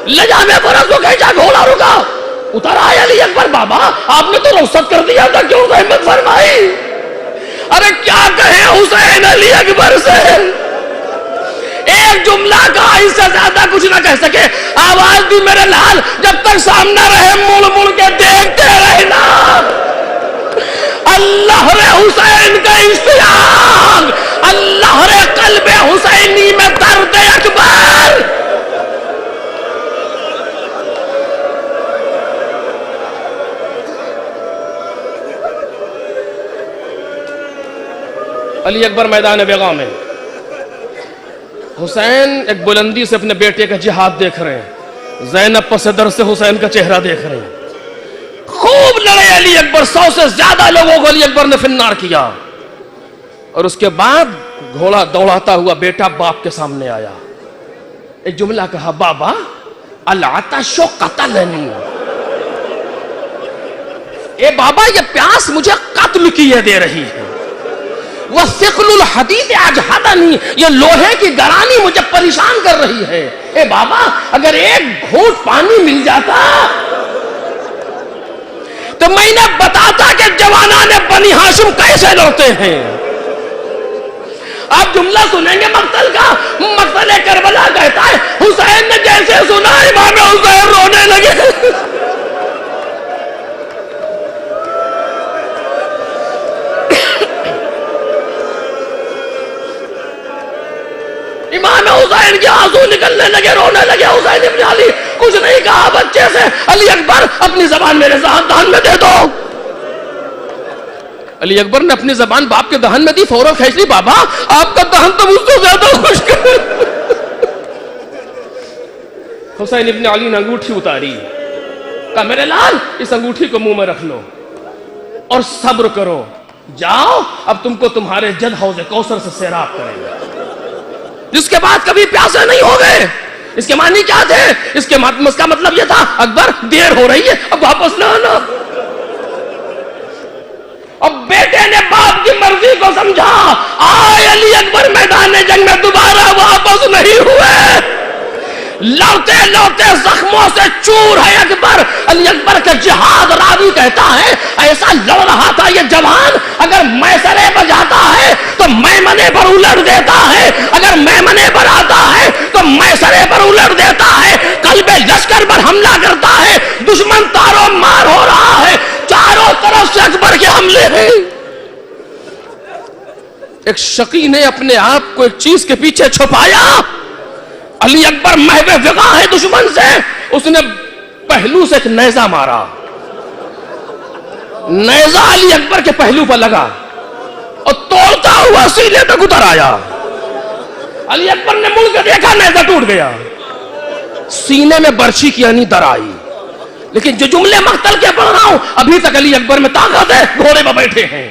لجامے فرس کو کھینچا، گھوڑا رکا، اتر آئے علی اکبر، بابا آپ نے تو رخصت کر دیا تھا، کیوں رحمت فرمائی؟ ارے کیا کہے حسین علی اکبر سے، ایک جملہ کہا، اس سے زیادہ کچھ نہ کہہ سکے۔ آواز دی، میرے لال جب تک سامنے رہے مڑ مڑ کے دیکھتے رہنا۔ اللہ رے حسین کا اشتیاق، اللہ رے قلب حسینی میں درد اکبر۔ علی اکبر میدان بیگاں میں، حسین ایک بلندی سے اپنے بیٹے کا جہاد دیکھ رہے ہیں، زینب پس در سے حسین کا چہرہ دیکھ رہے ہیں۔ خوب لڑے علی اکبر، 100 سے زیادہ لوگوں کو علی اکبر نے فنار کیا، اور اس کے بعد گھوڑا دوڑاتا ہوا بیٹا باپ کے سامنے آیا، ایک جملہ کہا، بابا العطش قتلنی، اے بابا یہ پیاس مجھے قتل کیے دے رہی ہے، وَثِقْلُ الْحَدِيدِ أَجْهَدَنِي، یہ لوہے کی گرانی مجھے پریشان کر رہی ہے۔ اے بابا اگر ایک گھونٹ پانی مل جاتا تو میں نے بتاتا کہ جوانان بنی ہاشم کیسے لڑتے ہیں۔ آپ جملہ سنیں گے مقتل کا، مقتل کربلا کہتا ہے حسین نے جیسے سنا امام حسین رونے لگے۔ امام حسین کے آنسو نکلنے لگے، رونے لگے۔ حسین ابن علی کچھ نہیں کہا بچے سے، علی اکبر اپنی زبان میرے دہن میں دے دو۔ علی اکبر نے اپنی زبان باپ کے دہن میں دی، فوراً کھینچ لی، بابا آپ کا دہن تو مجھ سے زیادہ خشک ہے۔ حسین ابن علی نے انگوٹھی اتاری، کہا میرے لال اس انگوٹھی کو منہ میں رکھ لو اور صبر کرو، جاؤ اب تم کو تمہارے جد حوض کوثر سے سیراب کریں گے، جس کے بعد کبھی پیاسے نہیں ہو گئے۔ اس کے معنی کیا تھے؟ اس کا مطلب یہ تھا اکبر دیر ہو رہی ہے، اب واپس نہ آنا۔ اب بیٹے نے باپ کی مرضی کو سمجھا، آئے علی اکبر میدان جنگ میں دوبارہ واپس نہیں ہوئے، لڑتے لڑتے زخموں سے چور ہے اکبر۔ علی اکبر کا جہاد راوی کہتا ہے ایسا لڑ رہا تھا یہ جوان، اگر میسرے پر جاتا ہے تو میمنے پر الٹ دیتا ہے، اگر میمنے پر آتا ہے تو میسرے پر الٹ دیتا ہے، قلب لشکر پر حملہ کرتا ایک شقی نے اپنے آپ کو ایک چیز کے پیچھے چھپایا. علی اکبر محو وقا ہے دشمن سے, اس نے پہلو سے ایک نیزہ مارا, نیزہ علی اکبر کے پہلو پر لگا اور توڑتا ہوا سینے تک اتر آیا. علی اکبر نے مڑ کے دیکھا, نیزہ ٹوٹ گیا, سینے میں برچھی کی یعنی در آئی. لیکن جو جملے مقتل کے پڑھ رہا ہوں, ابھی تک علی اکبر میں طاقت ہے, گھوڑے پر بیٹھے ہیں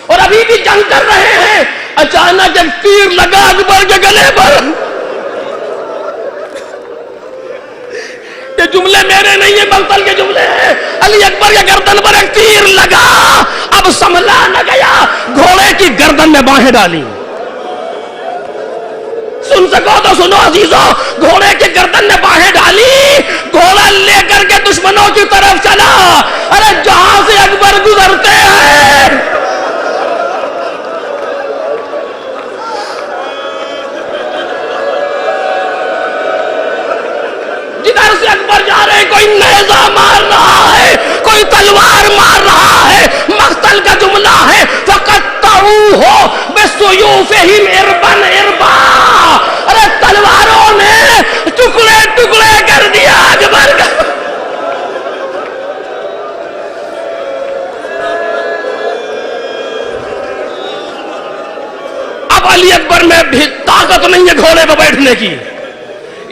اور ابھی بھی جنگ کر رہے ہیں. اچانک ایک تیر لگا اکبر کے گلے پر. یہ جملے میرے نہیں ہیں, مقتل کے جملے ہیں. علی اکبر کے گردن پر ایک تیر لگا, اب سنبھلا نہ گیا, گھوڑے کی گردن میں باہیں ڈالی. سن سکو تو سنو عزیزو, گھوڑے کی گردن میں باہیں ڈالی, گھوڑا لے کر کے دشمنوں کی طرف چلا. ارے جہاں سے اکبر گزرتے ہیں, جدھر سے اکبر جا رہے ہیں, کوئی نیزہ مار رہا ہے, کوئی تلوار مار رہا ہے. مقتل کا جملہ ہے فَقَطَّعُوهُ بِالسُّيُوفِهِمْ عِرْبًا عِرْبًا. ارے تلواروں نے ٹکڑے ٹکڑے کر دیا اکبر کا. اب علی اکبر میں بھی طاقت نہیں ہے گھوڑے پہ بیٹھنے کی,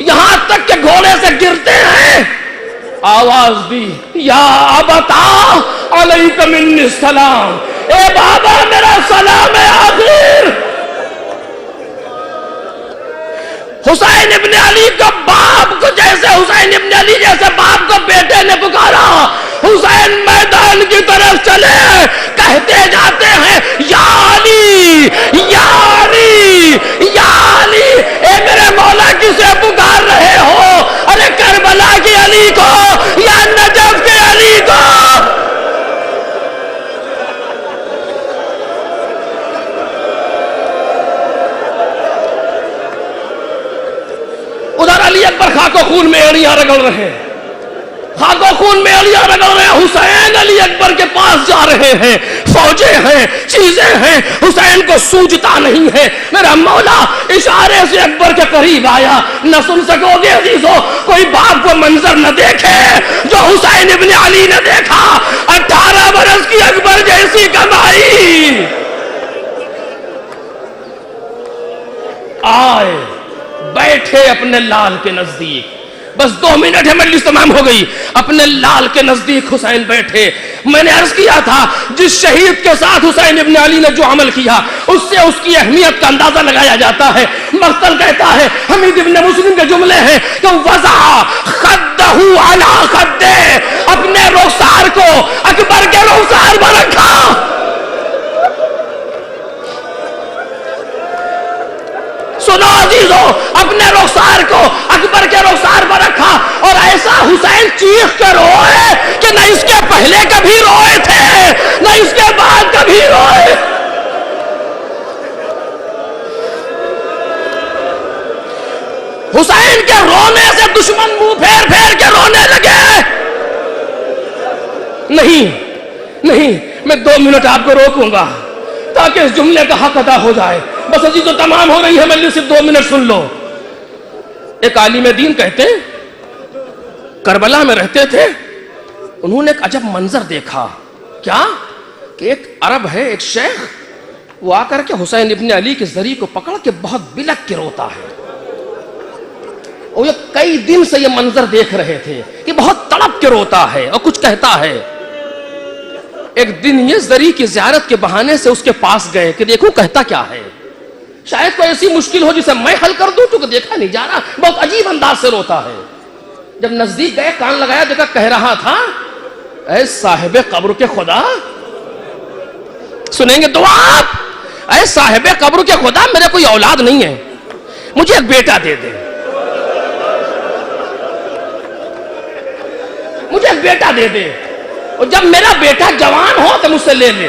یہاں تک کہ گھوڑے سے گرتے ہیں, آواز دی یا ابتا علیک منی السلام, اے بابا میرا سلام ہے آخر. حسین ابن علی کا باپ کو, جیسے حسین ابن علی جیسے باپ کو بیٹے نے پکارا, حسین میدان کی طرف چلے, کہتے جاتے ہیں یا علی یا علی یا علی. اے میرے مولا کسے پکار رہے ہو؟ ارے کربلا کی علی کو یا نجف کے علی کو؟ ادھر علی اکبر خاک و خون میں ایڑیاں رگڑ رہے ہیں, خاک و خون میں ایڑیاں رگڑ رہے ہیں. حسین علی اکبر کے پاس جا رہے ہیں, فوجیں ہیں, چیزیں ہیں, حسین کو سوجتا نہیں ہے. میرا مولا اشارے سے اکبر کے قریب آیا. نہ سن سکو گے عزیزو, کوئی باپ کو منظر نہ دیکھے جو حسین ابن علی نے دیکھا. 18 برس کی اکبر جیسی کمائی. آئے بیٹھے اپنے لال کے نزدیک, بس 2 منٹ ہے مجلس تمام ہو گئی. اپنے لال کے نزدیک حسین بیٹھے. میں نے عرض کیا تھا جس شہید کے ساتھ حسین ابن علی نے جو عمل کیا اس سے اس کی اہمیت کا اندازہ لگایا جاتا ہے. مقتل کہتا ہے, حمید ابن مسلم کے جملے ہیں کہ وضع خدہ علی خدہ, اپنے رخسار کو اکبر کے رخسار پر رکھا. سنو عزیزو, اپنے رخسار کو اکبر کے رخسار پر رکھا, اور ایسا حسین چیخ کر روئے کہ نہ اس کے پہلے کبھی روئے تھے نہ اس کے بعد کبھی روئے. حسین کے رونے سے دشمن منہ پھیر پھیر کے رونے لگے. نہیں, میں 2 منٹ آپ کو روکوں گا تاکہ اس جملے کا حق ادا ہو جائے. بس عزیزو تمام ہو رہی ہے مجلس, صرف 2 منٹ سن لو. ایک عالم دین کہتے کربلا میں رہتے تھے, انہوں نے ایک عجب منظر دیکھا. کیا کہ ایک عرب ہے, ایک شیخ, وہ آ کر کے حسین ابن علی کے زری کو پکڑ کے بہت بلک کے روتا ہے. اور یہ کئی دن سے یہ منظر دیکھ رہے تھے کہ بہت تڑپ کے روتا ہے اور کچھ کہتا ہے. ایک دن یہ زری کی زیارت کے بہانے سے اس کے پاس گئے کہ دیکھو کہتا کیا ہے, شاید کوئی ایسی مشکل ہو جسے میں حل کر دوں, کیونکہ دیکھا نہیں جا رہا, بہت عجیب انداز سے روتا ہے. جب نزدیک گئے, کان لگایا, دیکھا کہہ رہا تھا اے صاحب قبر کے خدا, سنیں گے دعا آپ, اے صاحب قبر کے خدا, میرے کوئی اولاد نہیں ہے, مجھے ایک بیٹا دے دے, مجھے ایک بیٹا دے دے, اور جب میرا بیٹا جوان ہو تو مجھ سے لے لے.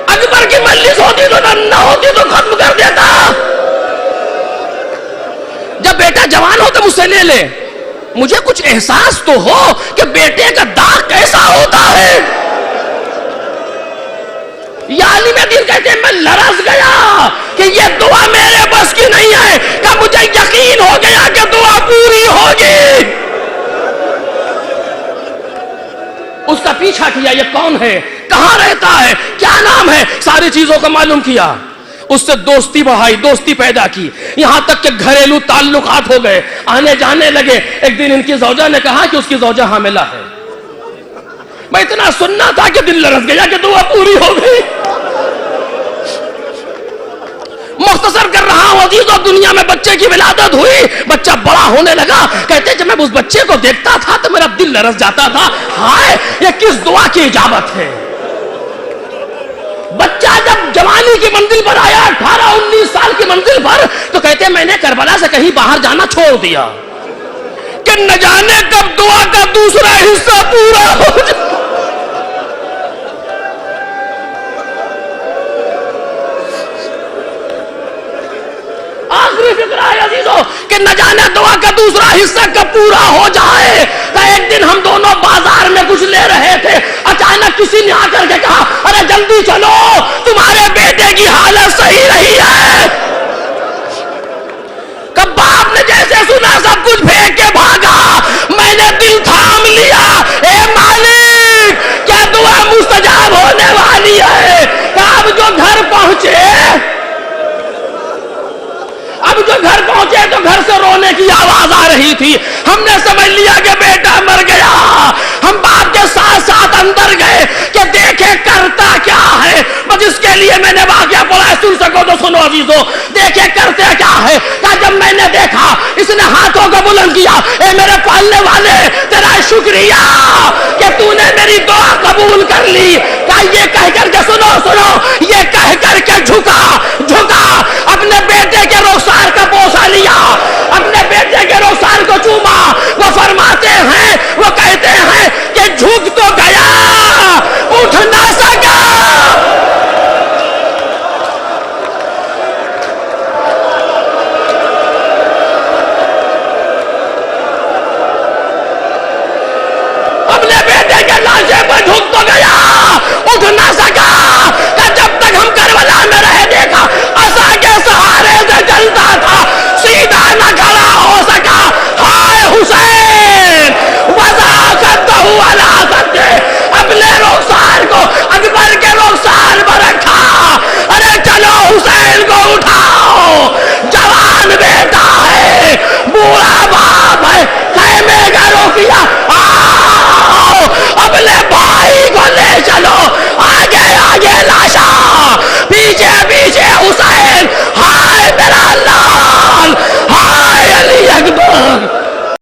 اکبر کی مجلس ہوتی تو نہ ہوتی تو ختم کر دیتا. بیٹا جوان ہو تو مجھ سے لے لے، مجھے کچھ احساس تو ہو کہ بیٹے کا داغ کیسا ہوتا ہے۔ یا عالم دین کہتے ہیں میں لرز گیا کہ یہ دعا میرے بس کی نہیں ہے، کہ مجھے یقین ہو گیا کہ دعا پوری ہوگی۔ اس کا پیچھا کیا، یہ کون ہے، کہاں رہتا ہے، کیا نام ہے، ساری چیزوں کو معلوم کیا، اس سے دوستی بڑھائی، دوستی پیدا کی، یہاں تک کہ گھریلو تعلقات ہو گئے، آنے جانے لگے۔ ایک دن ان کی زوجہ نے کہا کہ اس کی زوجہ حاملہ ہے۔ میں اتنا سننا تھا کہ دل لرز گیا کہ دعا پوری ہو گئی۔ مختصر کر رہا ہوں عزیزو، دنیا میں بچے کی ولادت ہوئی، بچہ بڑا ہونے لگا، کہتے جب میں اس بچے کو دیکھتا تھا تو میرا دل لرز جاتا تھا، ہائے یہ کس دعا کی اجابت ہے۔ بچہ جب جوانی کی منزل پر آیا، 18-19 سال کی منزل پر، تو کہتے میں نے کربلا سے کہیں باہر جانا چھوڑ دیا کہ نہ جانے کب دعا کا دوسرا حصہ پورا ہو جائے۔ آخری فکر ہے عزیزو کہ نہ جانے دعا کا دوسرا حصہ کب پورا ہو جائے۔ تو ایک دن ہم دونوں بازار میں کچھ لے رہے تھے، اچانک کسی نے آ کر کے کہا ارے جلدی چلو تمہارے بیٹے کی حالت صحیح رہی ہے۔ کہ باپ نے جیسے سنا سب کچھ پھینک کے بھاگا، میں نے دل تھام لیا، اے مالک کیا دعا مستجاب ہونے والی ہے۔ کہ اب جو گھر پہنچے تو گھر سے رونے کی آواز آ رہی تھی، ہم نے سمجھ لیا کہ بیٹا مر گیا۔ ہم باپ کے ساتھ ساتھ اندر گئے کہ دیکھے کرتا کیا ہے، بس اس کے لیے میں نے واقعہ پڑھا ہے، سن سکو تو سنو عزیزو، دیکھے کرتے کیا ہے۔ کہ جب میں نے دیکھا اس نے ہاتھوں کو بلند کیا، اے میرے پالنے والے تیرا شکریہ کہ تو نے میری دعا قبول کر لی۔ کہ یہ کہہ کر کے سنو یہ کہہ کر کے جھکا اپنے بیٹے کے رخسار کا بوسہ لیا، اپنے بیٹے کے رخسار کو چوما۔ وہ فرماتے ہیں، وہ کہتے ہیں کہ جھک تو گیا اٹھ نہ سکا۔ اپنے بیٹے کے لاشے پر جھک تو گیا اٹھ نہ سکا۔ کہ جب تک ہم کربلا میں رہے دیکھا